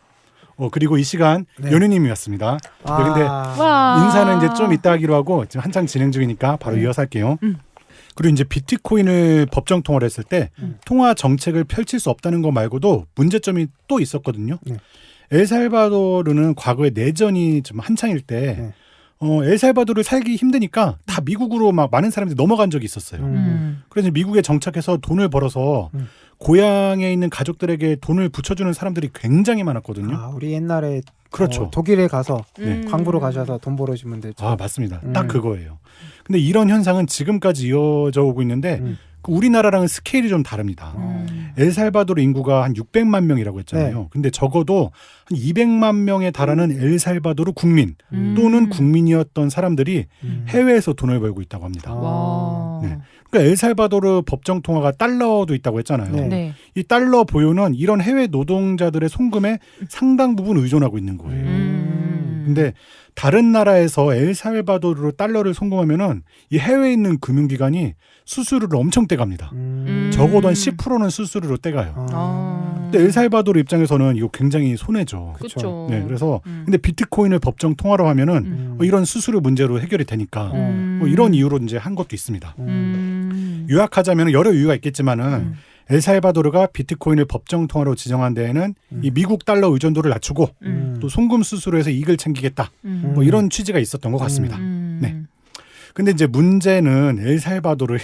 그리고 이 시간 연우님이 왔습니다. 근데 인사는 이제 좀 이따 하기로 하고 지금 한창 진행 중이니까 바로 이어서 할게요. 그리고 이제 비트코인을 법정 통화를 했을 때 통화 정책을 펼칠 수 없다는 거 말고도 문제점이 또 있었거든요. 엘살바도르는 과거에 내전이 좀 한창일 때 엘살바도르를 살기 힘드니까 다 미국으로 막 많은 사람들이 넘어간 적이 있었어요. 그래서 미국에 정착해서 돈을 벌어서 고향에 있는 가족들에게 돈을 붙여주는 사람들이 굉장히 많았거든요. 우리 옛날에 그렇죠. 독일에 가서 광부로 가셔서 돈 벌어주면 되죠. 맞습니다. 딱 그거예요. 근데 이런 현상은 지금까지 이어져 오고 있는데 우리나라랑은 스케일이 좀 다릅니다. 엘살바도르 인구가 한 600만 명이라고 했잖아요. 근데 적어도 한 200만 명에 달하는 엘살바도르 국민 또는 국민이었던 사람들이 해외에서 돈을 벌고 있다고 합니다. 그러니까 엘살바도르 법정 통화가 달러도 있다고 했잖아요. 이 달러 보유는 이런 해외 노동자들의 송금에 상당 부분 의존하고 있는 거예요. 근데 다른 나라에서 엘살바도르로 달러를 송금하면은 이 해외에 있는 금융기관이 수수료를 엄청 떼갑니다. 적어도 한 10%는 수수료로 떼가요. 근데 엘살바도르 입장에서는 이거 굉장히 손해죠. 그렇죠. 네, 그래서 근데 비트코인을 법정 통화로 하면은 이런 수수료 문제로 해결이 되니까 뭐 이런 이유로 이제 한 것도 있습니다. 요약하자면 여러 이유가 있겠지만은 엘살바도르가 비트코인을 법정 통화로 지정한 데에는 이 미국 달러 의존도를 낮추고 또 송금 수수료에서 이익을 챙기겠다. 뭐 이런 취지가 있었던 것 같습니다. 네. 근데 이제 문제는 엘살바도르의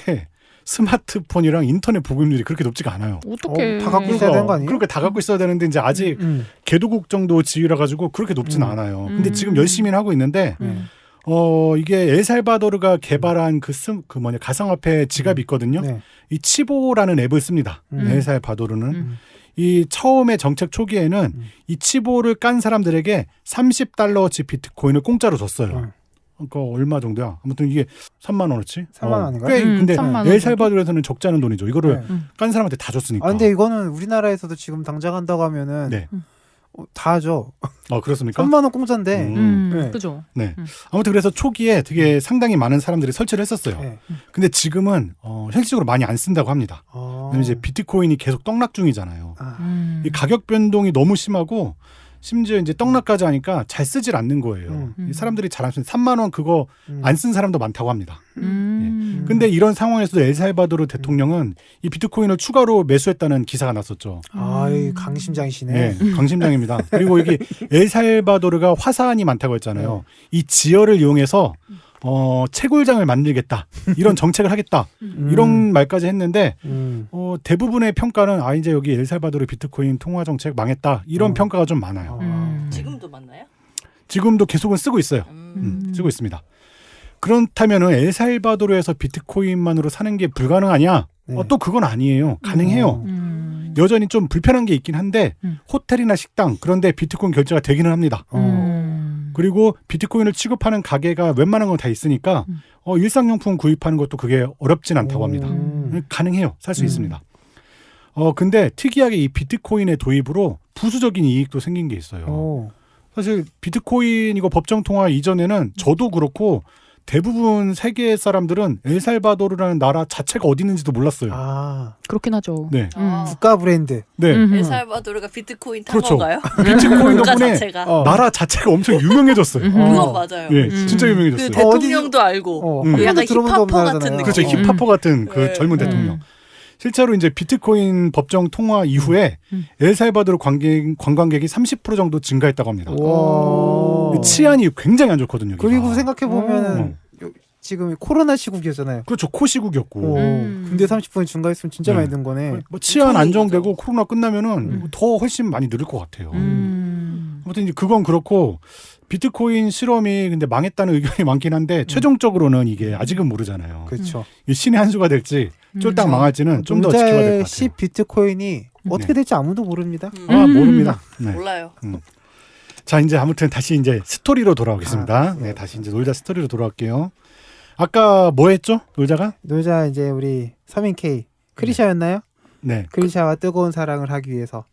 스마트폰이랑 인터넷 보급률이 그렇게 높지가 않아요. 어떻게 다 갖고 있어야 되는 거 아니에요? 그러니까 다 갖고 있어야 되는데 이제 아직 개도국 정도 지위라 가지고 그렇게 높지는 않아요. 근데 지금 열심히는 하고 있는데 이게 엘살바도르가 개발한 가상화폐 지갑이 있거든요. 이 치보라는 앱을 씁니다. 엘살바도르는. 이 처음에 정책 초기에는 이 치보를 깐 사람들에게 $30치 비트코인을 공짜로 줬어요. 그러니까 얼마 정도야? 아무튼 이게 3만 원어치? 3만 원인가요? 꽤 근데 엘살바도르에서는 적지 않은 돈이죠. 이거를 깐 사람한테 다 줬으니까. 근데 이거는 우리나라에서도 지금 당장 한다고 하면은 다 하죠. 그렇습니까? 3만 원 공짜인데. 그죠. 네. 아무튼 그래서 초기에 되게 상당히 많은 사람들이 설치를 했었어요. 근데 지금은 현실적으로 많이 안 쓴다고 합니다. 왜냐면 이제 비트코인이 계속 떡락 중이잖아요. 이 가격 변동이 너무 심하고 심지어 이제 떡락까지 하니까 잘 쓰질 않는 거예요. 이 사람들이 잘 안 쓰는 3만 원 그거 안 쓴 사람도 많다고 합니다. 근데 이런 상황에서도 엘살바도르 대통령은 이 비트코인을 추가로 매수했다는 기사가 났었죠. 강심장이시네. 네, 강심장입니다. 그리고 이게 엘살바도르가 화산이 많다고 했잖아요. 이 지열을 이용해서 채굴장을 만들겠다. 이런 정책을 하겠다. 이런 말까지 했는데 대부분의 평가는 이제 여기 엘살바도르 비트코인 통화 정책 망했다. 이런 평가가 좀 많아요. 지금도 맞나요? 지금도 계속은 쓰고 있어요. 쓰고 있습니다. 그렇다면은 엘살바도르에서 비트코인만으로 사는 게 불가능하냐? 또 그건 아니에요. 가능해요. 여전히 좀 불편한 게 있긴 한데 호텔이나 식당 그런데 비트코인 결제가 되기는 합니다. 그리고 비트코인을 취급하는 가게가 웬만한 건 다 있으니까 일상용품 구입하는 것도 그게 어렵진 않다고 합니다. 가능해요. 살 수 있습니다. 근데 특이하게 이 비트코인의 도입으로 부수적인 이익도 생긴 게 있어요. 사실 비트코인 이거 법정 통화 이전에는 저도 그렇고 대부분 세계 사람들은 엘살바도르라는 나라 자체가 어디 있는지도 몰랐어요. 그렇긴 하죠. 네. 국가 브랜드. 네. 엘살바도르가 비트코인 탄 건가요? 비트코인 덕분에 나라 자체가 엄청 유명해졌어요. 그건 맞아요. 네, 진짜 유명해졌어요. 그 대통령도 알고 약간 힙합퍼 같은 느낌. 그렇죠. 힙합퍼 같은 그 젊은 대통령. 실제로 이제 비트코인 법정 통화 이후에 엘살바도르 관광객이 30% 정도 증가했다고 합니다. 치안이 굉장히 안 좋거든요. 그리고 생각해 보면은 지금 코로나 시국이었잖아요. 그렇죠. 코시국이었고. 근데 30% 증가했으면 진짜 많이 든 거네. 뭐 치안 안정되고 코로나 끝나면은 더 훨씬 많이 늘을 것 같아요. 아무튼 이제 그건 그렇고 비트코인 실험이 근데 망했다는 의견이 많긴 한데 최종적으로는 이게 아직은 모르잖아요. 그렇죠. 신의 한 수가 될지 쫄딱 망할지는 좀 더 지켜봐야 될 것 같아요. 10 비트코인이 어떻게 될지 아무도 모릅니다. 모릅니다. 네. 몰라요. 자, 이제 아무튼 다시 이제 스토리로 돌아오겠습니다. 네, 다시 이제 놀자 스토리로 돌아올게요. 아까 뭐 했죠? 놀자 이제 우리 서민 K 크리샤였나요? 네. 크리샤와 뜨거운 사랑을 하기 위해서.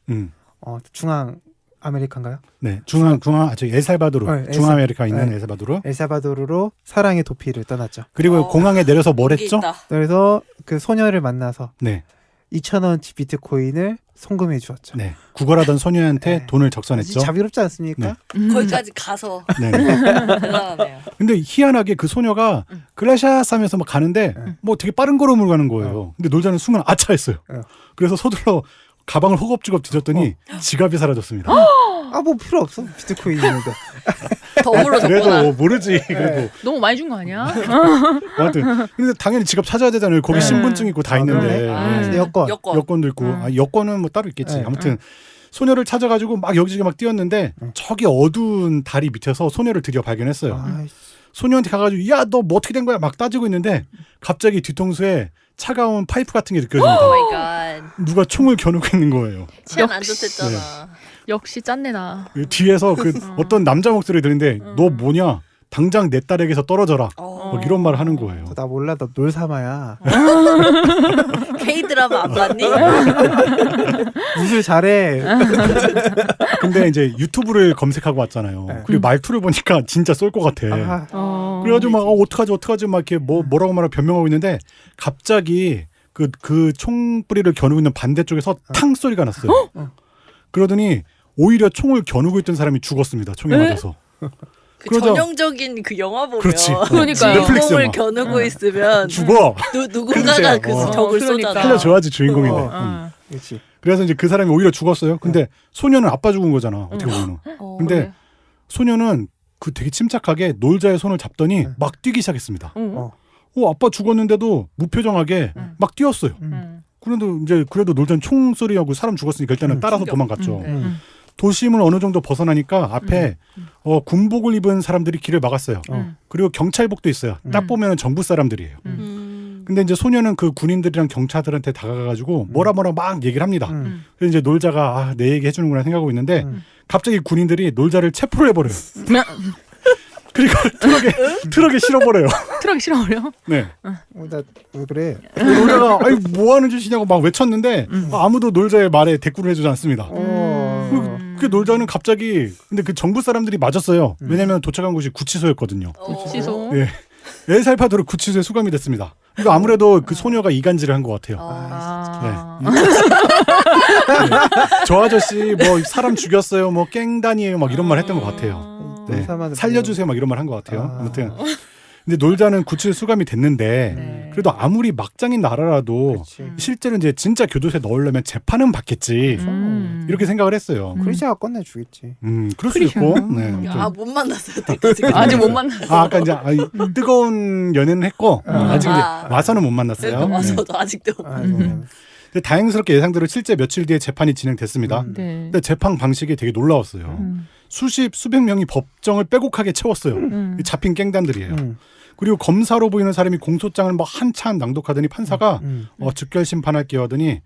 중앙 아메리카인가요? 네, 엘살바도르, 중아메리카에 있는 엘살바도르. 엘살바도르로 사랑의 도피를 떠났죠. 그리고 공항에 내려서 뭘 했죠? 그래서 그 소녀를 만나서 네. 2,000원치 비트코인을 송금해 주었죠. 네. 구걸하던 소녀한테 돈을 적선했죠. 자비롭지 않습니까? 네. 거기까지 가서. 대단하네요. 근데 희한하게 그 소녀가 글라샤스 하면서 막 가는데 뭐 되게 빠른 걸음으로 가는 거예요. 근데 놀자는 순간 아차 했어요. 그래서 서둘러 가방을 허겁지겁 뒤졌더니 지갑이 사라졌습니다. 뭐 필요 없어. 비트코인 있는데. 덤으로 그래도 모르지. 그래도 너무 많이 준 거 아니야? 아무튼 근데 당연히 지갑 찾아야 되잖아요. 거기 신분증 있고 다 있는데 여권도 있고 여권은 뭐 따로 있겠지. 아무튼 소녀를 찾아가지고 막 여기저기 막 뛰었는데 저기 어두운 다리 밑에서 소녀를 드디어 발견했어요. 소녀한테 가가지고 야 너 뭐 어떻게 된 거야 막 따지고 있는데 갑자기 뒤통수에 차가운 파이프 같은 게 느껴집니다. 누가 총을 겨누고 있는 거예요. 치안 안 좋댔잖아. 네. 역시 짠내나. 뒤에서 그 어떤 남자 목소리 들리는데 너 뭐냐? 당장 내 딸에게서 떨어져라. 막 이런 말을 하는 거예요. 나 몰라, 너 놀삼아야. K-드라마 안 봤니? 무술 잘해. 근데 이제 유튜브를 검색하고 왔잖아요. 그리고 말투를 보니까 진짜 쏠 것 같아. 그래가지고 막 어떡하지 막 이렇게 뭐라고 말하고 변명하고 있는데 갑자기 그 총뿌리를 겨누고 있는 반대쪽에서 탕 소리가 났어요. 그러더니 오히려 총을 겨누고 있던 사람이 죽었습니다. 총에 맞아서. 그 전형적인 그 영화 보면 그렇지. 그러니까요. 주먹을 겨누고 있으면 죽어. 누군가가 그 적을 쏘잖아. 살려줘야지 주인공인데. 그렇지. 그래서 이제 그 사람이 오히려 죽었어요. 근데 소녀는 아빠 죽은 거잖아. 어떻게 보면. 근데 그래. 소녀는 그 되게 침착하게 놀자의 손을 잡더니 막 뛰기 시작했습니다. 아빠 죽었는데도 무표정하게 막 뛰었어요. 그래도 놀자는 총소리하고 사람 죽었으니까 일단은 따라서 도망갔죠. 도심을 어느 정도 벗어나니까 앞에 군복을 입은 사람들이 길을 막았어요. 그리고 경찰복도 있어요. 딱 보면 정부 사람들이에요. 근데 이제 소녀는 그 군인들이랑 경찰들한테 다가가가지고 뭐라 막 얘기를 합니다. 그래서 이제 놀자가 내 얘기 해주는구나 생각하고 있는데 갑자기 군인들이 놀자를 체포를 해버려요. 그리고 트럭에 실어버려요. 트럭에 실어버려? 네. 나 왜 그래? 놀자가 아니 뭐 하는 짓이냐고 막 외쳤는데 아무도 놀자의 말에 대꾸를 해주지 않습니다. 그 놀자는 갑자기 근데 그 정부 사람들이 맞았어요. 왜냐하면 도착한 곳이 구치소였거든요. 구치소. 네. 엘살바도르 구치소에 수감이 됐습니다. 이거 아무래도 그 소녀가 이간질을 한 것 같아요. 네. 저 아저씨 뭐 사람 죽였어요, 뭐 깽단이에요, 막 이런 말 했던 것 같아요. 네. 살려주세요, 막 이런 말 한 것 같아요. 아무튼. 근데 놀자는 구치소에 수감이 됐는데 그래도 아무리 막장인 나라라도 실제로 이제 진짜 교도소에 넣으려면 재판은 받겠지 이렇게 생각을 했어요. 크리샤가 끝내주겠지. 그럴 수 있고. 네. 못 만났어요. 아직 못 만났어. 아까 이제 뜨거운 연애는 했고 아직 이제 와서는 못 만났어요. 와서도 아직도. 근데 다행스럽게 예상대로 실제 며칠 뒤에 재판이 진행됐습니다. 근데 재판 방식이 되게 놀라웠어요. 수백 명이 법정을 빼곡하게 채웠어요. 잡힌 깽단들이에요. 그리고 검사로 보이는 사람이 공소장을 막 한참 낭독하더니 판사가 즉결 심판할게요 하더니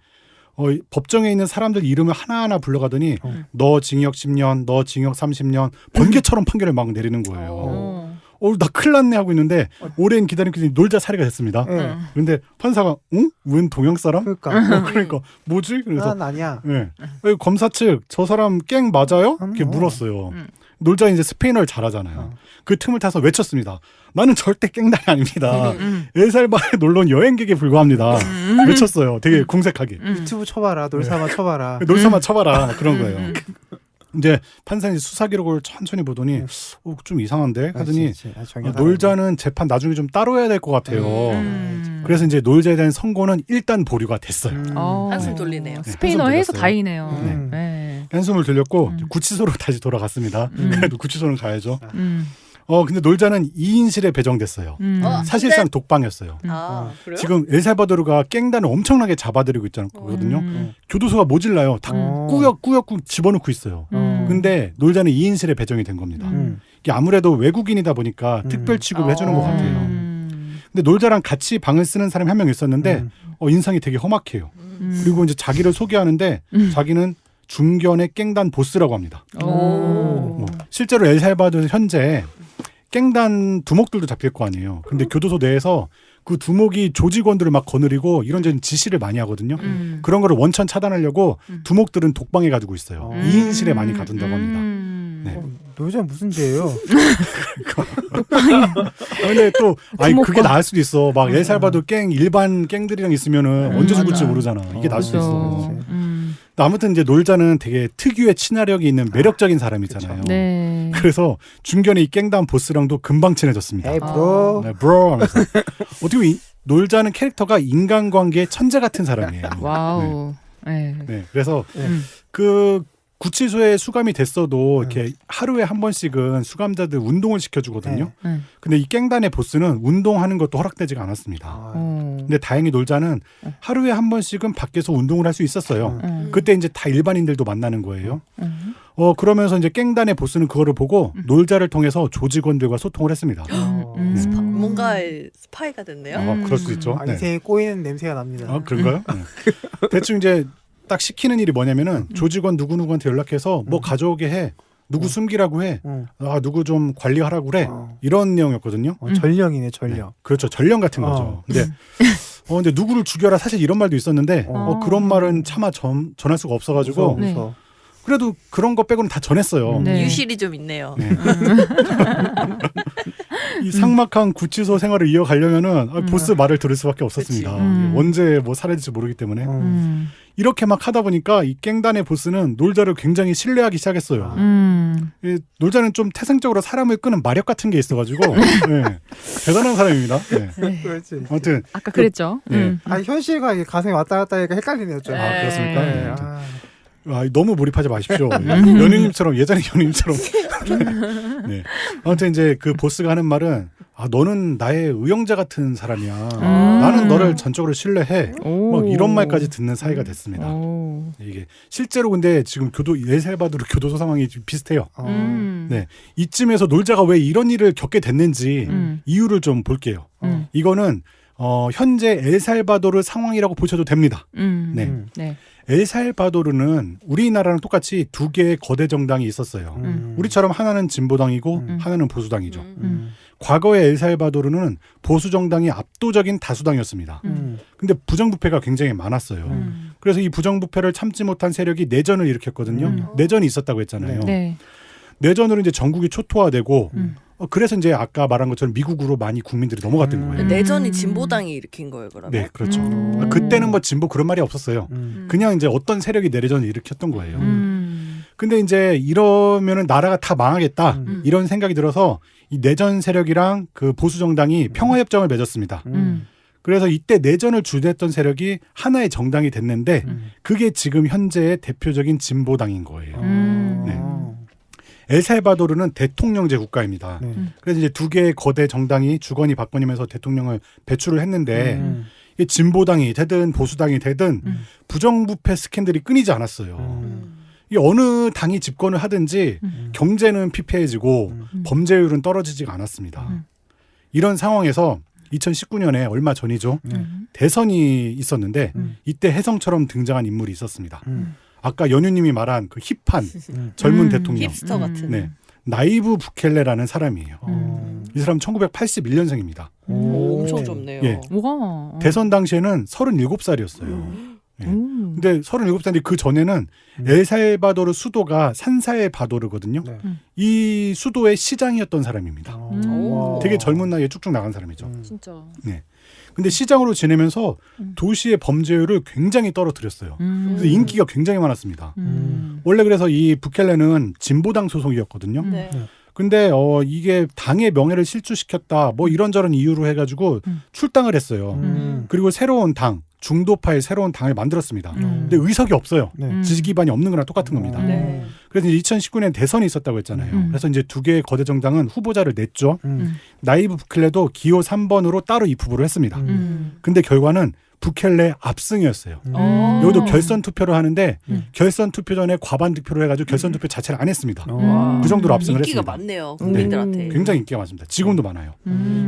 법정에 있는 사람들 이름을 하나하나 불러가더니 너 징역 10년, 너 징역 30년 번개처럼 판결을 막 내리는 거예요. 나 큰일 났네 하고 있는데 오랜 기다림 끝에 놀자 살해가 됐습니다. 그런데 판사가 웬 동양 사람? 그러니까 뭐지? 그래서 아니야. 네. 검사 측 저 사람 깽 맞아요? 이렇게 물었어요. 놀자 이제 스페인어를 잘하잖아요. 그 틈을 타서 외쳤습니다. 나는 절대 깽단이 아닙니다. 엘살바도르에 놀러 온 여행객에 불과합니다. 외쳤어요. 되게 궁색하게. 유튜브 쳐봐라. 놀삼아 쳐봐라. 놀삼아 쳐봐라. 그런 거예요. 이제 판사님 수사 기록을 천천히 보더니 좀 이상한데 하더니 놀자는 재판 나중에 좀 따로 해야 될 것 같아요. 그래서 이제 놀자에 대한 선고는 일단 보류가 됐어요. 한숨 돌리네요. 스페인어 해서 다행이네요. 네. 한숨을 돌렸고 구치소로 다시 돌아갔습니다. 그래도 구치소는 가야죠. 근데 놀자는 2인실에 배정됐어요. 사실상 독방이었어요. 지금 엘살바도르가 깽단을 엄청나게 잡아들이고 있거든요. 교도소가 모질라요. 다 꾸역꾸역 집어넣고 있어요. 근데 놀자는 2인실에 배정이 된 겁니다. 이게 아무래도 외국인이다 보니까 특별 취급을 해주는 것 같아요. 근데 놀자랑 같이 방을 쓰는 사람이 한 명 있었는데 인상이 되게 험악해요. 그리고 이제 자기를 소개하는데 자기는 중견의 깽단 보스라고 합니다. 실제로 엘살바도르 현재 깽단 두목들도 잡힐 거 아니에요. 근데 교도소 내에서 그 두목이 조직원들을 막 거느리고 이런저런 지시를 많이 하거든요. 그런 거를 원천 차단하려고 두목들은 독방에 가두고 있어요. 2인실에 많이 가둔다고 합니다. 네. 노자 무슨 죄예요? 근데 또 그게 나을 수도 있어. 막 엘살바도르 갱 일반 갱들이랑 있으면은 언제 죽을지 모르잖아. 이게 나을 수도 있어. 아무튼 이제 놀자는 되게 특유의 친화력이 있는 매력적인 사람이잖아요. 네. 그래서 중견에 이 갱단 보스랑도 금방 친해졌습니다. Hey bro. 네, bro 하면서. 어떻게 보면 놀자는 캐릭터가 인간관계의 천재 같은 사람이에요. 와우. 네. 네, 그래서 그 구치소에 수감이 됐어도 이렇게 하루에 한 번씩은 수감자들 운동을 시켜주거든요. 근데 이 갱단의 보스는 운동하는 것도 허락되지가 않았습니다. 근데 다행히 놀자는 하루에 한 번씩은 밖에서 운동을 할 수 있었어요. 그때 이제 다 일반인들도 만나는 거예요. 그러면서 이제 갱단의 보스는 그거를 보고 놀자를 통해서 조직원들과 소통을 했습니다. 뭔가 스파이가 됐네요. 그럴 수 있죠. 인생에 꼬이는 냄새가 납니다. 그런가요? 네. 대충 이제 딱 시키는 일이 뭐냐면은 조직원 누구누구한테 연락해서 뭐 가져오게 해. 누구 숨기라고 해. 누구 좀 관리하라고 그래. 이런 내용이었거든요. 전령이네, 전령. 네. 그렇죠. 전령 같은 거죠. 근데 누구를 죽여라 사실 이런 말도 있었는데 그런 말은 차마 전할 수가 없어가지고 무서워. 그래도 그런 거 빼고는 다 전했어요. 네. 유실이 좀 있네요. 네. 이 삭막한 구치소 생활을 이어가려면은 보스 말을 들을 수밖에 없었습니다. 언제 뭐 사라질지 모르기 때문에. 이렇게 막 하다 보니까 이 갱단의 보스는 놀자를 굉장히 신뢰하기 시작했어요. 이 놀자는 좀 태생적으로 사람을 끄는 마력 같은 게 있어가지고 네. 대단한 사람입니다. 네. 그렇지. 아무튼 아까 그랬죠. 네. 현실과 이게 가슴이 왔다 갔다 하니까 헷갈리네요. 좀. 그렇습니까? 네. 너무 몰입하지 마십시오. 연예인님처럼 예전에 연예인처럼. 네. 아무튼 이제 그 보스가 하는 말은 너는 나의 의형제 같은 사람이야. 나는 너를 전적으로 신뢰해. 뭐 이런 말까지 듣는 사이가 됐습니다. 이게 실제로 근데 지금 엘살바도르 교도소 상황이 비슷해요. 네. 이쯤에서 놀자가 왜 이런 일을 겪게 됐는지 이유를 좀 볼게요. 이거는 현재 엘살바도르 상황이라고 보셔도 됩니다. 네. 엘살바도르는 우리나라랑 똑같이 두 개의 거대 정당이 있었어요. 우리처럼 하나는 진보당이고 하나는 보수당이죠. 과거의 엘살바도르는 보수 정당이 압도적인 다수당이었습니다. 근데 부정부패가 굉장히 많았어요. 그래서 이 부정부패를 참지 못한 세력이 내전을 일으켰거든요. 내전이 있었다고 했잖아요. 네. 내전으로 이제 전국이 초토화되고 그래서 이제 아까 말한 것처럼 미국으로 많이 국민들이 넘어갔던 거예요. 내전이 진보당이 일으킨 거예요, 그러면? 네, 그렇죠. 그때는 뭐 진보 그런 말이 없었어요. 그냥 이제 어떤 세력이 내전을 일으켰던 거예요. 근데 이제 이러면은 나라가 다 망하겠다 이런 생각이 들어서 이 내전 세력이랑 그 보수 정당이 평화협정을 맺었습니다. 그래서 이때 내전을 주도했던 세력이 하나의 정당이 됐는데 그게 지금 현재의 대표적인 진보당인 거예요. 네. 엘살바도르는 대통령제 국가입니다. 그래서 이제 두 개의 거대 정당이 주거니 받거니면서 대통령을 배출을 했는데 이게 진보당이 되든 보수당이 되든 부정부패 스캔들이 끊이지 않았어요. 이 어느 당이 집권을 하든지 경제는 피폐해지고 범죄율은 떨어지지가 않았습니다. 이런 상황에서 2019년에 얼마 전이죠. 대선이 있었는데 이때 혜성처럼 등장한 인물이 있었습니다. 아까 연유님이 말한 그 힙한 젊은 대통령. 힙스터 같은. 네. 나이브 부켈레라는 사람이에요. 이 사람 1981년생입니다. 엄청 젊네요. 예. 와. 대선 당시에는 37살이었어요. 네. 근데 37살인데 그 전에는 엘살바도르 수도가 산살바도르거든요. 이 수도의 시장이었던 사람입니다. 되게 젊은 나이에 쭉쭉 나간 사람이죠. 진짜. 네. 근데 시장으로 지내면서 도시의 범죄율을 굉장히 떨어뜨렸어요. 그래서 인기가 굉장히 많았습니다. 원래 그래서 이 부켈레는 진보당 소속이었거든요. 네. 근데 이게 당의 명예를 실추시켰다 뭐 이런저런 이유로 해가지고 출당을 했어요. 그리고 새로운 당, 중도파의 새로운 당을 만들었습니다. 근데 의석이 없어요. 지지 기반이 없는 거랑 똑같은 겁니다. 그래서 이제 2019년 대선이 있었다고 했잖아요. 그래서 이제 두 개의 거대 정당은 후보자를 냈죠. 나이브 부켈레도 기호 3번으로 따로 입후보를 했습니다. 근데 결과는 부켈레 압승이었어요. 여기도 결선 투표를 하는데 결선 투표 전에 과반 투표를 해가지고 결선 투표 자체를 안 했습니다. 그 정도로 압승을 인기가 했습니다. 많네요, 국민들한테. 굉장히 인기가 많습니다. 지금도 많아요.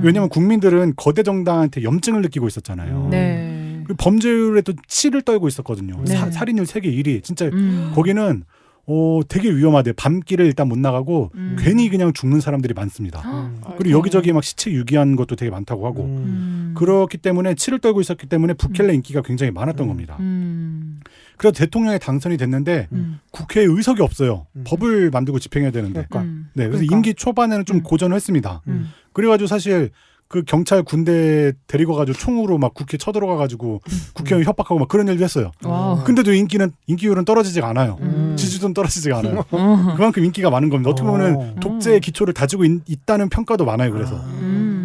왜냐하면 국민들은 거대 정당한테 염증을 느끼고 있었잖아요. 범죄율에도 치를 떨고 있었거든요. 살인율 세계 1위. 진짜 거기는 되게 위험하대요. 밤길을 일단 못 나가고 괜히 그냥 죽는 사람들이 많습니다. 그리고 여기저기 막 시체 유기한 것도 되게 많다고 하고 그렇기 때문에 치를 떨고 있었기 때문에 부켈레 인기가 굉장히 많았던 겁니다. 그래서 대통령에 당선이 됐는데 국회에 의석이 없어요. 법을 만들고 집행해야 되는데. 네, 그래서 임기 초반에는 좀 고전을 했습니다. 그래가지고 사실 그 경찰 군대 데리고 가지고 총으로 막 국회 쳐들어가가지고 국회의원 협박하고 막 그런 일도 했어요. 근데도 인기율은 떨어지지가 않아요. 지지도는 떨어지지가 않아요. 그만큼 인기가 많은 겁니다. 어떻게 보면 독재의 기초를 다지고 있다는 평가도 많아요. 그래서.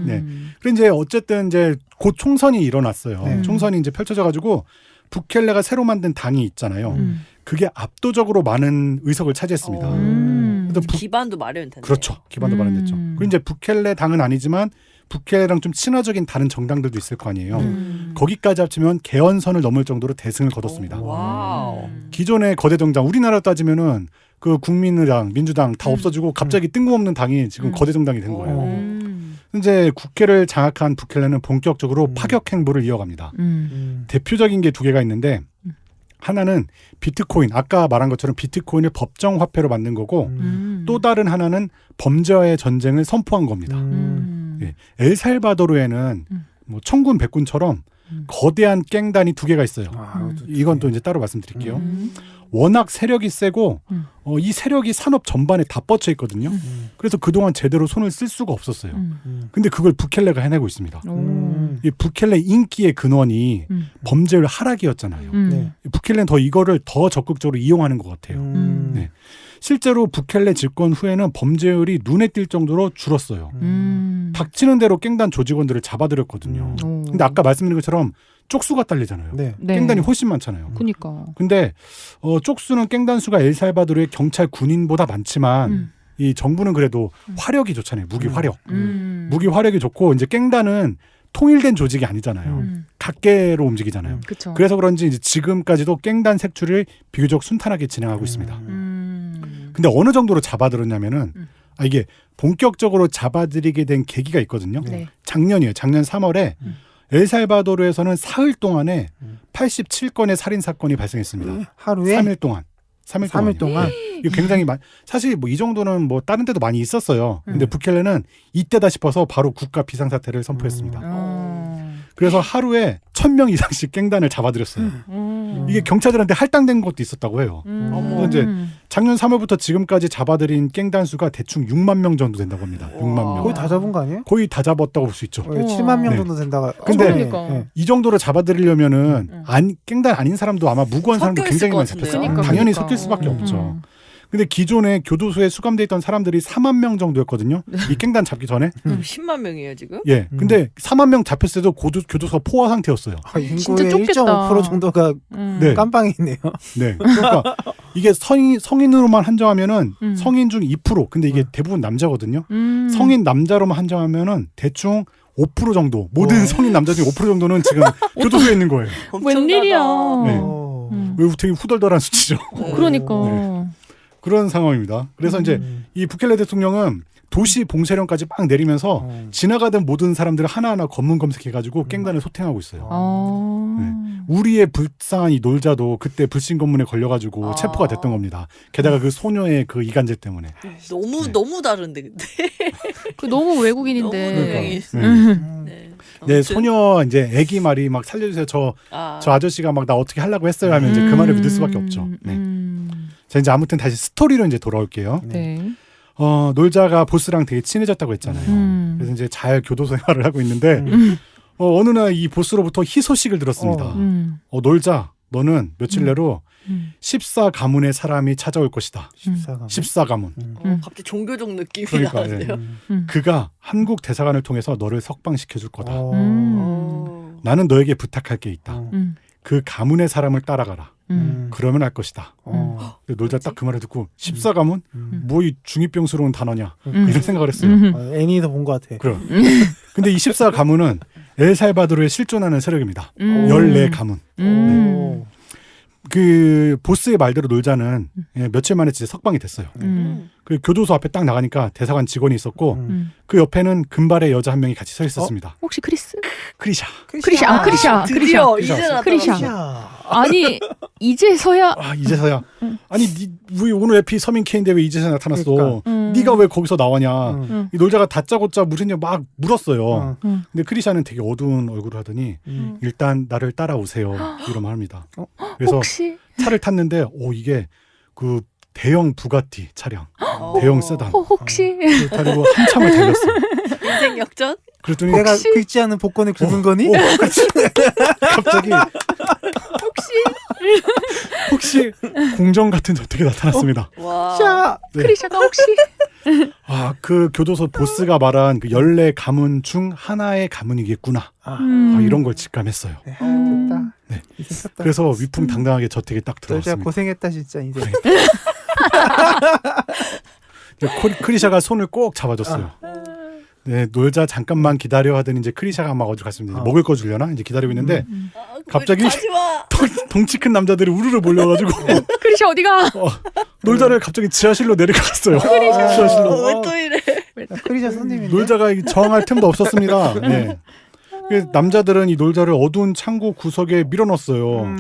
네. 그런데 이제 어쨌든 이제 곧 총선이 일어났어요. 총선이 이제 펼쳐져가지고 부켈레가 새로 만든 당이 있잖아요. 그게 압도적으로 많은 의석을 차지했습니다. 기반도 마련됐네요. 그렇죠. 기반도 마련됐죠. 그리고 이제 부켈레 당은 아니지만 부켈레랑 좀 친화적인 다른 정당들도 있을 거 아니에요. 거기까지 합치면 개헌선을 넘을 정도로 대승을 거뒀습니다. 와우. 기존의 거대 정당, 우리나라 따지면은 그 국민의당, 민주당 다 없어지고 갑자기 뜬금없는 당이 지금 거대 정당이 된 거예요. 이제 국회를 장악한 부켈레는 본격적으로 파격 행보를 이어갑니다. 대표적인 게 2개가 있는데 하나는 비트코인, 아까 말한 것처럼 비트코인을 법정 화폐로 만든 거고 또 다른 하나는 범죄와의 전쟁을 선포한 겁니다. 예, 엘살바도르에는 뭐 천군 백군처럼 거대한 깽단이 2개가 있어요. 이건 또 이제 따로 말씀드릴게요. 워낙 세력이 세고 이 세력이 산업 전반에 다 뻗쳐 있거든요. 그래서 그동안 제대로 손을 쓸 수가 없었어요. 근데 그걸 부켈레가 해내고 있습니다. 이 부켈레 인기의 근원이 범죄율 하락이었잖아요. 부켈레는 더 이거를 더 적극적으로 이용하는 것 같아요. 네. 실제로 부켈레 집권 후에는 범죄율이 눈에 띌 정도로 줄었어요. 닥치는 대로 깽단 조직원들을 잡아들였거든요. 근데 아까 말씀드린 것처럼 쪽수가 딸리잖아요. 네. 깽단이 훨씬 많잖아요. 그러니까. 근데 쪽수는 깽단 수가 엘살바도르의 경찰 군인보다 많지만 이 정부는 그래도 화력이 좋잖아요. 무기 화력. 무기 화력이 좋고 이제 깽단은 통일된 조직이 아니잖아요. 각계로 움직이잖아요. 그쵸. 그래서 그런지 이제 지금까지도 깽단 색출을 비교적 순탄하게 진행하고 있습니다. 근데 어느 정도로 잡아들었냐면은 이게 본격적으로 잡아들이게 된 계기가 있거든요. 네. 작년이에요. 작년 3월에 엘살바도르에서는 사흘 동안에 87건의 살인 사건이 발생했습니다. 하루에 3일 동안. 3일 동안. 이거 굉장히 사실 뭐 이 정도는 뭐 다른 데도 많이 있었어요. 근데 부켈레는 이때다 싶어서 바로 국가 비상사태를 선포했습니다. 그래서 하루에 1000명 이상씩 깽단을 잡아들였어요. 이게 경찰들한테 할당된 것도 있었다고 해요. 이제 작년 3월부터 지금까지 잡아들인 깽단 수가 대충 6만 명 정도 된다고 합니다. 6만 명. 거의 다 잡은 거 아니에요? 거의 다 잡았다고 볼 수 있죠. 7만 명 네. 정도 된다고. 근데 그러니까. 이 정도로 잡아들이려면은 깽단 아닌 사람도 아마 무고한 사람도 굉장히 많이 잡혔어요. 그러니까, 당연히 그러니까. 섞일 수밖에 없죠. 근데 기존에 교도소에 수감돼 있던 사람들이 4만 명 정도였거든요. 이 깽단 잡기 전에. 그럼 10만 명이에요 지금? 예. 근데 4만 명 잡혔을 때도 교도소가 포화 상태였어요. 진짜 인구의 좁겠다. 1.5% 정도가 네. 깜빵이 있네요. 네. 그러니까 이게 성인으로만 한정하면은 성인 중 2%. 근데 이게 대부분 남자거든요. 성인 남자로만 한정하면은 대충 5% 정도. 모든 성인 남자 중 5% 정도는 지금 교도소에 있는 거예요. 웬일이야. 네. 되게 후덜덜한 수치죠. 그러니까. 네. 그런 상황입니다. 그래서 이제 이 부켈레 대통령은 도시 봉쇄령까지 막 내리면서 지나가던 모든 사람들을 하나하나 검문 검색해가지고 깽단을 소탕하고 있어요. 네. 우리의 불쌍한 이 놀자도 그때 불신 검문에 걸려가지고 체포가 됐던 겁니다. 게다가 그 소녀의 그 이간질 때문에. 너무 다른데 근데. 너무 외국인인데. 너무 네, 소녀 이제 애기 말이 막 살려주세요. 저 아저씨가 막 나 어떻게 하려고 했어요 하면 이제 그 말을 믿을 수밖에 없죠. 네. 자, 이제 아무튼 다시 스토리로 이제 돌아올게요. 네. 놀자가 보스랑 되게 친해졌다고 했잖아요. 그래서 이제 잘 교도 생활을 하고 있는데 어느 날 이 보스로부터 희소식을 들었습니다. 놀자, 너는 며칠 내로 14가문의 사람이 찾아올 것이다. 14가문. 갑자기 종교적 느낌이 그러니까, 나는데요. 그가 한국 대사관을 통해서 너를 석방시켜 줄 거다. 나는 너에게 부탁할 게 있다. 그 가문의 사람을 따라가라. 그러면 알 것이다. 놀자 딱 그 말을 듣고 14가문? 뭐 이 중이병스러운 단어냐. 이런 생각을 했어요. 애니도 본 것 같아. 그럼. 근데 이 14가문은 엘살바도르에 실존하는 세력입니다. 14가문. 네. 그 보스의 말대로 놀자는 며칠 만에 진짜 석방이 됐어요. 그 교도소 앞에 딱 나가니까 대사관 직원이 있었고 그 옆에는 금발의 여자 한 명이 같이 서 있었습니다. 혹시 크리스? 크리샤. 크리샤. 드디어 이제 크리샤. 나타났어. 아니 이제서야. 이제서야. 아니, 왜 오늘 에피 서민 K인데 왜 이제서야 나타났어? 그러니까. 네가 왜 거기서 나왔냐? 이 놀자가 다짜고짜 무슨냐 막 물었어요. 근데 크리샤는 되게 어두운 얼굴을 하더니 일단 나를 따라오세요. 이런 말 합니다. 그래서 혹시? 차를 탔는데 이게 그 대형 부가티 차량, 대형 세단. 혹시? 타고 한참을 달렸어요. 인생 역전? 그랬더니 내가 긁지 않은 복권을 긁은 거니? 갑자기 혹시 공정 같은 저택이 나타났습니다. 와. 네. 크리샤가 혹시? 그 교도소 보스가 말한 그 14 가문 중 하나의 가문이겠구나. 이런 걸 직감했어요. 네, 됐다. 네. 그래서 위풍당당하게 저택에 딱 들어왔습니다. 고생했다 진짜 인생. 크리샤가 손을 꼭 잡아줬어요. 네, 놀자 잠깐만 기다려 하더니 이제 크리샤가 막 어디로 갔습니다. 먹을 거 주려나? 이제 기다리고 있는데 갑자기 덩치 큰 남자들이 우르르 몰려가지고 크리샤 어디가? 놀자를 갑자기 지하실로 내려갔어요. 지하실로. 왜 또 이래? 크리샤 손님인데. 놀자가 저항할 틈도 없었습니다. 네. 남자들은 이 놀자를 어두운 창고 구석에 밀어넣었어요.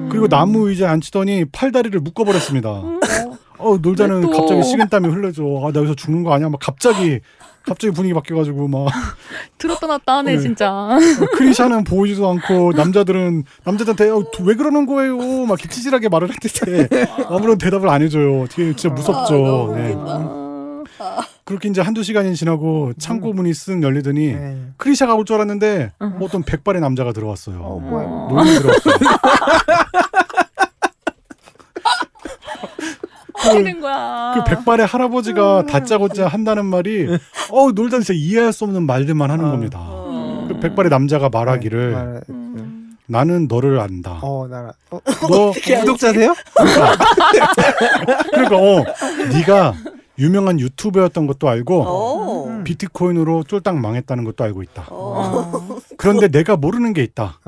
그리고 나무 의자에 앉히더니 팔다리를 묶어버렸습니다. 놀자는 갑자기 식은땀이 흘러져. 나 여기서 죽는 거 아니야? 막 갑자기 분위기 바뀌어가지고 막 들었다 놨다 하네 진짜. 크리샤는 보이지도 않고 남자들한테 왜 그러는 거예요? 막 이렇게 찌질하게 말을 했는데 아무런 대답을 안 해줘요. 되게 진짜 무섭죠. 네. 그렇게 이제 한두 시간이 지나고 창고 문이 쓱 열리더니 크리샤가 올 줄 알았는데 어떤 백발의 남자가 들어왔어요. 뭐야? 놀이 들어왔어요. 되는 거야. 그 백발의 할아버지가 다짜고짜 한다는 말이 놀자 진짜 이해할 수 없는 말들만 하는 겁니다. 그 백발의 남자가 말하기를 나는 너를 안다. 너 구독자세요? 그러니까 네가 유명한 유튜버였던 것도 알고 비트코인으로 쫄딱 망했다는 것도 알고 있다. 그런데 내가 모르는 게 있다.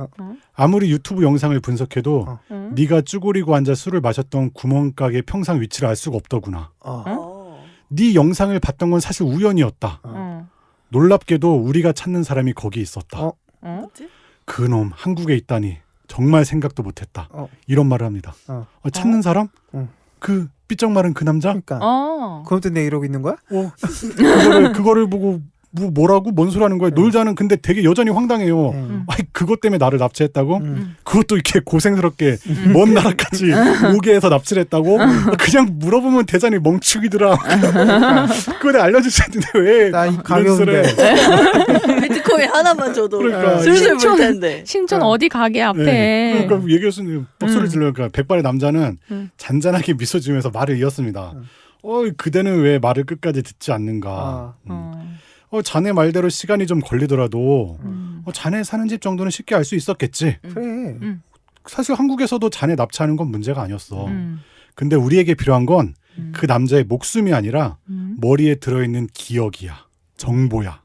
아무리 유튜브 영상을 분석해도 네가 쭈그리고 앉아 술을 마셨던 구멍가게 평상 위치를 알 수가 없더구나. 네 영상을 봤던 건 사실 우연이었다. 놀랍게도 우리가 찾는 사람이 거기 있었다. 그놈 한국에 있다니 정말 생각도 못했다. 이런 말을 합니다. 찾는 사람? 그 삐쩍 마른 그 남자? 그러니까. 그럼 또 내 이러고 있는 거야? 그거를 보고 뭐라고? 뭔 소리 하는 거야? 놀자는 근데 되게 여전히 황당해요. 그것 때문에 나를 납치했다고? 그것도 이렇게 고생스럽게 먼 나라까지 오게 해서 납치를 했다고? 그냥 물어보면 되자니 멍충이더라. 그거 내가 알려줄 수 있는데 왜? 나 이 가벼운데. 비트코인 하나만 줘도 그러니까. 슬슬 볼 텐데. 신촌 어디 가게 앞에. 네. 그러니까 얘기했으니 뻑소리 질러니까 백발의 남자는 잔잔하게 미소 지으면서 말을 이었습니다. 그대는 왜 말을 끝까지 듣지 않는가? 자네 말대로 시간이 좀 걸리더라도 자네 사는 집 정도는 쉽게 알 수 있었겠지. 그래. 사실 한국에서도 자네 납치하는 건 문제가 아니었어. 근데 우리에게 필요한 건 그 남자의 목숨이 아니라 머리에 들어있는 기억이야. 정보야.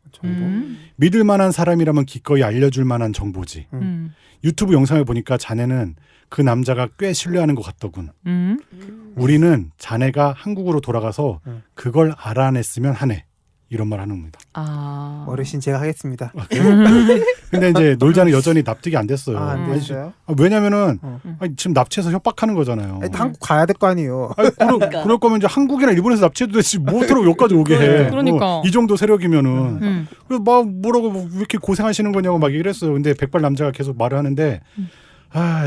믿을 만한 사람이라면 기꺼이 알려줄 만한 정보지. 유튜브 영상을 보니까 자네는 그 남자가 꽤 신뢰하는 것 같더군. 우리는 자네가 한국으로 돌아가서 그걸 알아냈으면 하네. 이런 말 하는 겁니다. 어르신 제가 하겠습니다. 근데 이제 놀자는 여전히 납득이 안 됐어요. 안 됐어요? 왜냐면은 지금 납치해서 협박하는 거잖아요. 한국 가야 될 거 아니에요. 그럴 거면 이제 한국이나 일본에서 납치해도 되지 뭐더러 여기까지 오게 해. 그러니까. 이 정도 세력이면은. 그래서 막 뭐라고 왜 이렇게 고생하시는 거냐고 막 얘기를 했어요. 근데 백발 남자가 계속 말을 하는데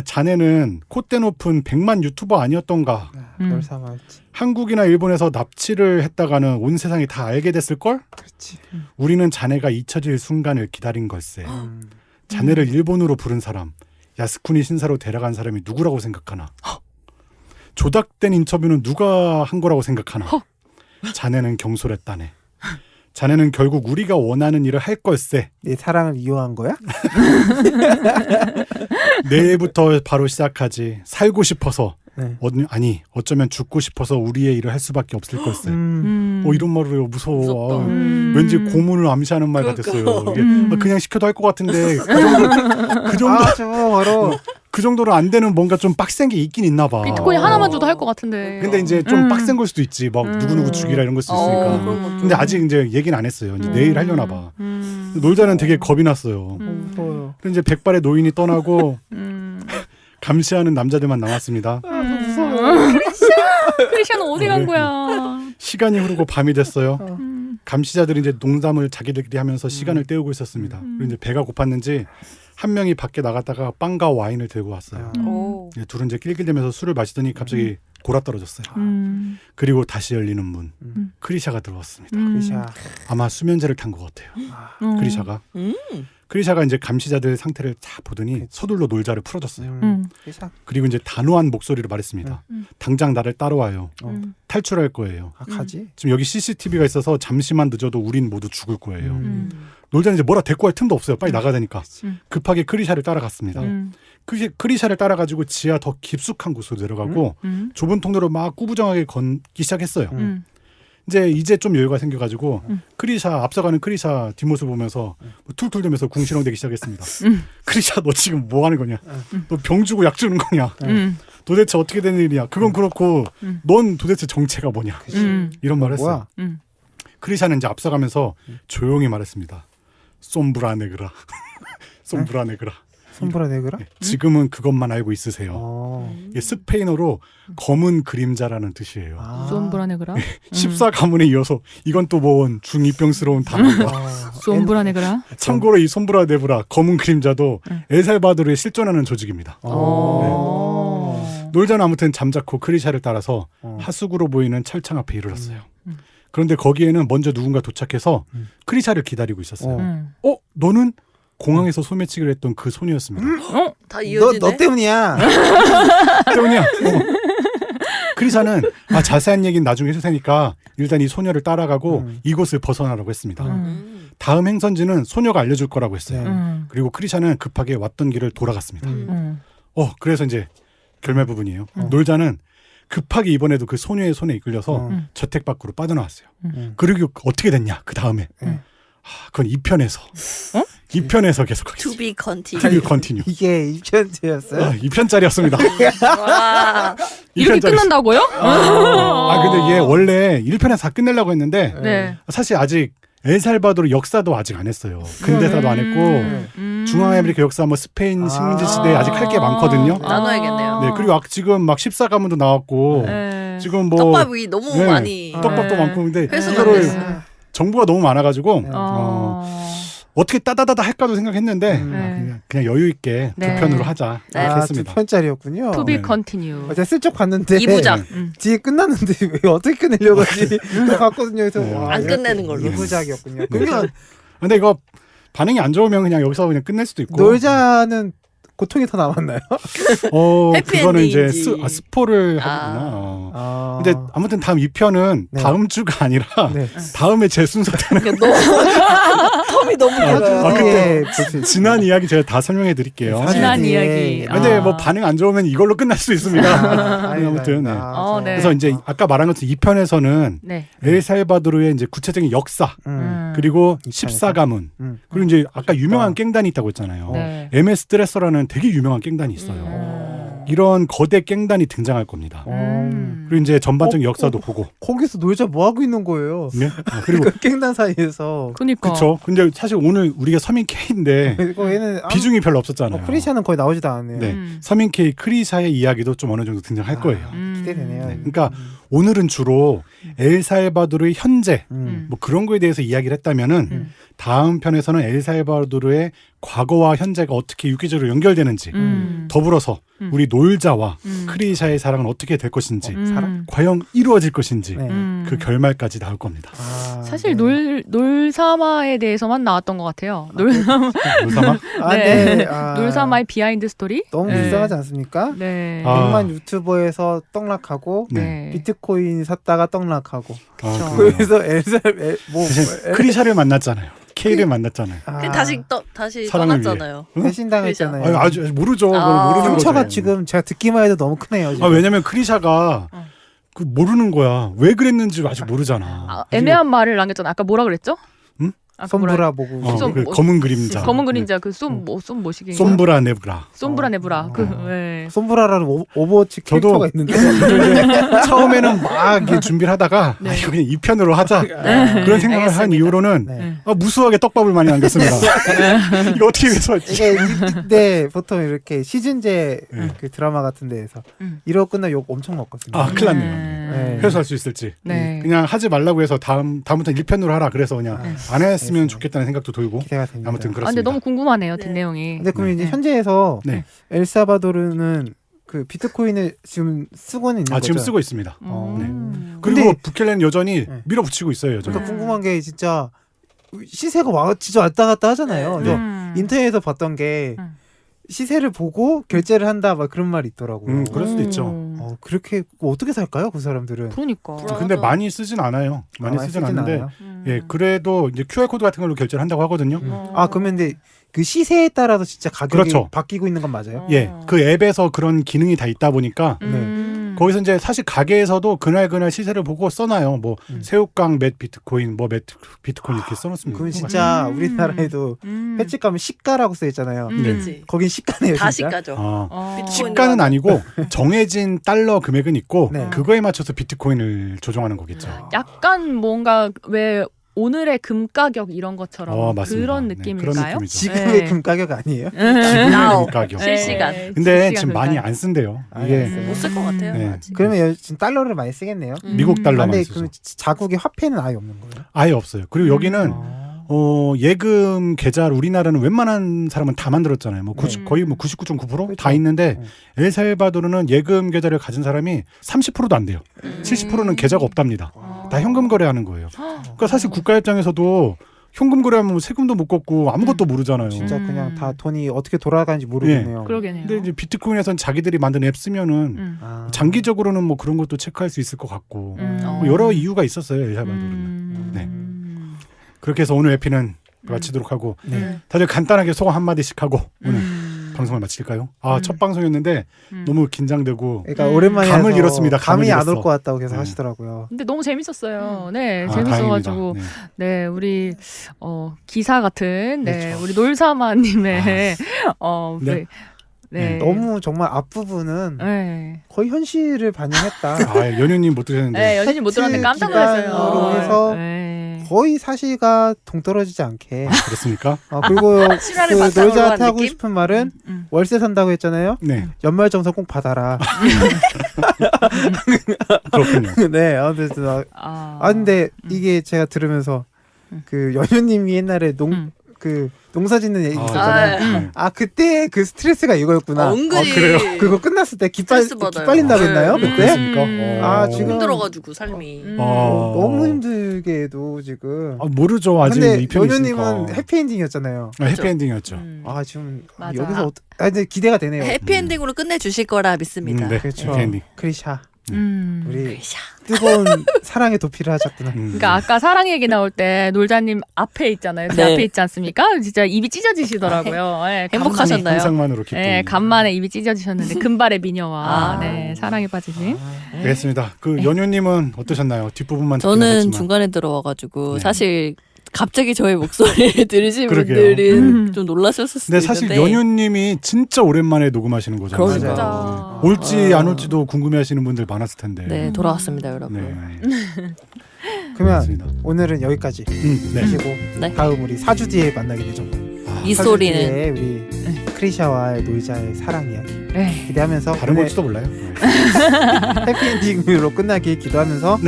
자네는 콧대 높은 100만 유튜버 아니었던가. 그걸 삼았지. 한국이나 일본에서 납치를 했다가는 온 세상이 다 알게 됐을걸? 그렇지. 우리는 자네가 잊혀질 순간을 기다린 걸세. 자네를 일본으로 부른 사람, 야스쿠니 신사로 데려간 사람이 누구라고 생각하나? 조작된 인터뷰는 누가 한 거라고 생각하나? 자네는 경솔했다네. 자네는 결국 우리가 원하는 일을 할 걸세. 내 사랑을 이용한 거야? 내일부터 바로 시작하지. 살고 싶어서. 어쩌면 죽고 싶어서 우리의 일을 할 수밖에 없을 걸세. 이런 말을 해요. 무서워. 왠지 고문을 암시하는 말 같았어요. 이게 그냥 시켜도 할 것 같은데 그 정도 그 정도로 안 되는 뭔가 좀 빡센 게 있긴 있나 봐. 비트코인 하나만 줘도 할 것 같은데. 근데 이제 좀 빡센 걸 수도 있지. 막 누구누구 죽이라 이런 걸 수도 있으니까. 근데 아직 이제 얘기는 안 했어요. 이제 내일 하려나 봐. 놀자는 되게 겁이 났어요. 근데 이제 백발의 노인이 떠나고 감시하는 남자들만 남았습니다. 크리샤는 어디 간 거야? 시간이 흐르고 밤이 됐어요. 감시자들이 이제 농담을 자기들끼리 하면서 시간을 때우고 있었습니다. 그리고 이제 배가 고팠는지 한 명이 밖에 나갔다가 빵과 와인을 들고 왔어요. 둘은 이제 낄낄대면서 술을 마시더니 갑자기 골아 떨어졌어요. 그리고 다시 열리는 문. 크리샤가 들어왔습니다. 크리샤. 아마 수면제를 탄 것 같아요. 크리샤가. 크리샤가 이제 감시자들 상태를 다 보더니 서둘러 놀자를 풀어줬어요. 크리샤. 그리고 이제 단호한 목소리로 말했습니다. 당장 나를 따라와요. 탈출할 거예요. 가지? 지금 여기 CCTV가 있어서 잠시만 늦어도 우린 모두 죽을 거예요. 놀자는 이제 뭐라 대꾸할 틈도 없어요. 빨리 나가야 되니까. 급하게 크리샤를 따라갔습니다. 크리샤를 따라가지고 지하 더 깊숙한 곳으로 내려가고 좁은 통로로 막 꾸부정하게 걷기 시작했어요. 이제 좀 여유가 생겨가지고 크리샤 앞서가는 크리샤 뒷모습 보면서 툴툴대면서 궁시렁대기 시작했습니다. 크리샤 너 지금 뭐 하는 거냐? 너 병 주고 약 주는 거냐? 도대체 어떻게 된 일이야? 그건 그렇고 넌 도대체 정체가 뭐냐? 이런 말을 했어요. 크리샤는 이제 앞서가면서 조용히 말했습니다. 솜브라 네그라. 솜브라 네그라. 솜브라 네그라? 지금은 그것만 알고 있으세요. 이게 스페인어로 검은 그림자라는 뜻이에요. 솜브라 네그라? 14가문에 이어서 이건 또 뭔 중2병스러운 단어가. 솜브라 네그라? 참고로 이 솜브라 네그라 검은 그림자도 엘살바도르에 실존하는 조직입니다. 놀자는 아무튼 잠자코 크리샤를 따라서 하수구로 보이는 철창 앞에 이르렀어요. 그런데 거기에는 먼저 누군가 도착해서 크리샤를 기다리고 있었어요. 너는 공항에서 소매치기를 했던 그 소녀였습니다. 다 이어지네. 너 때문이야. 때문이야. 크리샤는 자세한 얘기는 나중에 해줄 테니까 일단 이 소녀를 따라가고 이곳을 벗어나라고 했습니다. 다음 행선지는 소녀가 알려줄 거라고 했어요. 그리고 크리샤는 급하게 왔던 길을 돌아갔습니다. 그래서 이제 결말 부분이에요. 놀자는 급하게 이번에도 그 소녀의 손에 이끌려서 저택 밖으로 빠져나왔어요. 그리고 어떻게 됐냐? 그 다음에 그건 2편에서 2편에서 계속 하겠습니다. To be continued. To be continued. 이게 2편째였어요? 2편짜리였습니다. 이렇게 끝난다고요? 근데 얘 원래 1편에서 다 끝내려고 했는데 네. 사실 아직 엘살바도르 역사도 아직 안 했어요. 근대사도 안 했고 중앙아메리카 역사 스페인 식민지 시대에 아직 할 게 많거든요. 나눠야겠네요. 네, 그리고 지금 막 14가문도 나왔고 지금 뭐 떡밥이 너무 많이 떡밥도 많고 근데 이거를 정보가 너무 많아가지고 어떻게 따다다다 할까도 생각했는데 그냥 여유 있게 두 편으로 하자 했습니다. 2편짜리였군요. To be continued. 제가 슬쩍 봤는데 2부작. 뒤에 끝났는데 왜 어떻게 끝내려고 하지? 봤거든요. 그래서 안 끝내는 걸로. 2부작이었군요. 그러면 근데 이거 반응이 안 좋으면 그냥 여기서 그냥 끝낼 수도 있고. 놀자는 고통이 더 남았나요? 그거는 이제 스포를 하구나. 근데 아무튼 다음 2편은 다음 주가 아니라 다음에 제 순서 때는 텀이 너무 길어요. 그때 지난 이야기 제가 다 설명해 드릴게요. 지난 이야기. 근데 뭐 반응 안 좋으면 이걸로 끝날 수도 있습니다. 아무튼 그래서 이제 아까 말한 것처럼 2편에서는 엘살바도르의 이제 구체적인 역사 그리고 14가문 그리고 이제 아까 유명한 깽단이 있다고 했잖아요. MS 드레서라는 되게 유명한 깽단이 있어요. 이런 거대 깽단이 등장할 겁니다. 그리고 이제 전반적인 역사도 보고. 거기서 놀자 뭐 하고 있는 거예요? 네? 그리고 깽단 사이에서. 그러니까. 그렇죠. 근데 사실 오늘 우리가 서민 K인데 비중이 별로 없었잖아요. 크리샤는 거의 나오지도 않네요. 네. 서민 K 크리샤의 이야기도 좀 어느 정도 등장할 거예요. 기대되네요. 그러니까 오늘은 주로 엘살바도르의 현재 뭐 그런 거에 대해서 이야기를 했다면은 다음 편에서는 엘살바도르의 과거와 현재가 어떻게 유기적으로 연결되는지 더불어서 우리 놀자와 크리샤의 사랑은 어떻게 될 것인지 과연 이루어질 것인지 그 결말까지 나올 겁니다. 사실 놀사마에 대해서만 나왔던 것 같아요. 놀사마? 네. 놀사마의 비하인드 스토리? 너무 불쌍하지 않습니까? 네. 100만 유튜버에서 떡락하고 비트코인 샀다가 떡락하고 그래서 크리샤를 만났잖아요. K를 만났잖아요. 다시 떠났잖아요. 배신당했잖아요. 아주 모르죠. 모르는 상처가 거죠. 지금 제가 듣기만 해도 너무 크네요. 왜냐면 크리샤가 모르는 거야. 왜 그랬는지 아직 모르잖아. 애매한 말을 남겼잖아. 아까 뭐라 그랬죠? 응? 솜브라 보고 그 검은 그림자. 검은 그림자 솜 뭐시기? 솜브라 네브라. 솜브라 네브라. 솜브라라는 오버워치 캐릭터가 있는데 처음에는 막 이렇게 준비를 하다가 네. 이거 그냥 2편으로 하자 그런 생각을 한 이후로는 무수하게 떡밥을 많이 남겼습니다. 이거 어떻게 해서 이때 보통 이렇게 시즌제 그 드라마 같은 데에서 이러고 끝나 욕 엄청 먹거든요. 아 큰일 났네요. 그래서 할 수 있을지 그냥 하지 말라고 해서 다음부터 1편으로 하라 그래서 그냥 안 했으면 좋겠다는 생각도 들고 기대가 됩니다. 아무튼 그렇습니다. 근데 너무 궁금하네요 뒷내용이. 근데 그럼 이제 현재에서 엘사바도르는 그 비트코인을 지금 쓰고는 있는 거죠? 지금 쓰고 있습니다. 그리고 부켈레는 여전히 밀어붙이고 있어요. 여전히. 그러니까 궁금한 게 진짜 시세가 진짜 왔다 갔다 하잖아요. 인터넷에서 봤던 게 시세를 보고 결제를 한다 막 그런 말이 있더라고요. 그럴 수도 있죠. 그렇게 어떻게 살까요, 그 사람들은? 그러니까. 근데 많이 쓰진 않아요. 많이 쓰진 않는데 그래도 이제 QR 코드 같은 걸로 결제를 한다고 하거든요. 그러면 근데 그 시세에 따라서 진짜 가격이 바뀌고 있는 건 맞아요? 그 앱에서 그런 기능이 다 있다 보니까 거기서 이제 사실 가게에서도 그날 시세를 보고 써놔요. 뭐 새우깡 몇 비트코인, 뭐 몇 비트코인 이렇게 써놓습니다. 그건 진짜 우리나라에도 횟집 가면 시가라고 써 있잖아요. 거긴 시가네요. 다 진짜? 시가죠. 시가는 아니고 정해진 달러 금액은 있고 그거에 맞춰서 비트코인을 조정하는 거겠죠. 약간 뭔가 왜 오늘의 금 가격 이런 것처럼 그런 느낌일까요? 그런 지금의 금 가격 아니에요? 지금의 금 가격. 실시간. 근데 지금 많이 안 쓴대요. 이게 못 쓸 것 같아요. 그러면 지금 달러를 많이 쓰겠네요. 미국 달러만 쓰죠. 그럼 자국의 화폐는 아예 없는 거예요? 아예 없어요. 그리고 여기는 예금 계좌를 우리나라는 웬만한 사람은 다 만들었잖아요. 거의 99.9% 다 있는데 엘살바도르는 예금 계좌를 가진 사람이 30%도 안 돼요. 70%는 계좌가 없답니다. 다 현금 거래하는 거예요. 그러니까 사실 국가 입장에서도 현금 거래하면 세금도 못 걷고 아무것도 모르잖아요. 진짜 그냥 다 돈이 어떻게 돌아가는지 모르겠네요. 그러겠네요. 근데 이제 비트코인에서는 자기들이 만든 앱 쓰면은 장기적으로는 뭐 그런 것도 체크할 수 있을 것 같고 뭐 여러 이유가 있었어요. 엘살바도르는. 네. 그렇게 해서 오늘 에피는 마치도록 하고 다들 간단하게 소감 한마디씩 하고 오늘 방송을 마칠까요? 첫 방송이었는데 너무 긴장되고 그러니까 오랜만에 감을 잃었습니다. 감이 안 올 것 같다고 계속 하시더라고요. 근데 너무 재밌었어요. 재밌어가지고 우리 기사 같은 우리 놀사마님의 너무 정말 앞부분은 거의 현실을 반영했다. 연유님 못 들으셨는데. 연유님 못 들었는데 깜짝 놀랐어요. 해서 거의 사실과 동떨어지지 않게. 그렇습니까? 그리고 그 놀자한테 하고 싶은 말은 월세 산다고 했잖아요. 연말정산 꼭 받아라. 그렇군요. 네, 근데 이게 제가 들으면서 그 연유님이 옛날에 농사짓는 얘기 있었잖아요. 그때 그 스트레스가 이거였구나. 그래요? 그거 끝났을 때 기빨린다고 했나요? 그때? 지금 힘들어가지고 삶이 너무 힘들게도 지금. 모르죠. 아직 근데 연유님은 해피엔딩이었잖아요. 해피엔딩이었죠. 지금 여기서 근데 기대가 되네요. 해피엔딩으로 끝내주실 거라 믿습니다. 그렇죠. 해피엔딩. 크리샤. 우리 뜨거운 사랑의 도피를 하셨구나. 그러니까 아까 사랑 얘기 나올 때 놀자님 앞에 있잖아요. 제 앞에 있지 않습니까? 진짜 입이 찢어지시더라고요. 행복하셨나요? 상상만으로 기쁨. 간만에 입이 찢어지셨는데 금발의 미녀와 사랑에 빠지신. 알겠습니다. 그 연유님은 어떠셨나요? 뒷부분만 저는 중간에 들어와가지고 사실 갑자기 저의 목소리를 들으신 분들은 좀 놀라셨을 수도 있는데. 근데 사실 연유님이 진짜 오랜만에 녹음하시는 거잖아요. 진짜. 올지 안 올지도 궁금해하시는 분들 많았을 텐데. 네, 돌아왔습니다, 여러분. 그러면 오늘은 여기까지 하시고 다음 우리 4주 뒤에 만나게 되죠. 이 소리는 우리 크리샤와의 놀자의 사랑 이야기 기대하면서 다른 걸지도 몰라요. 해피엔딩으로 끝나길 기도하면서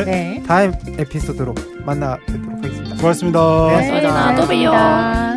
다음 에피소드로 만나 뵙도록 하겠습니다. 고맙습니다. 또 봬요.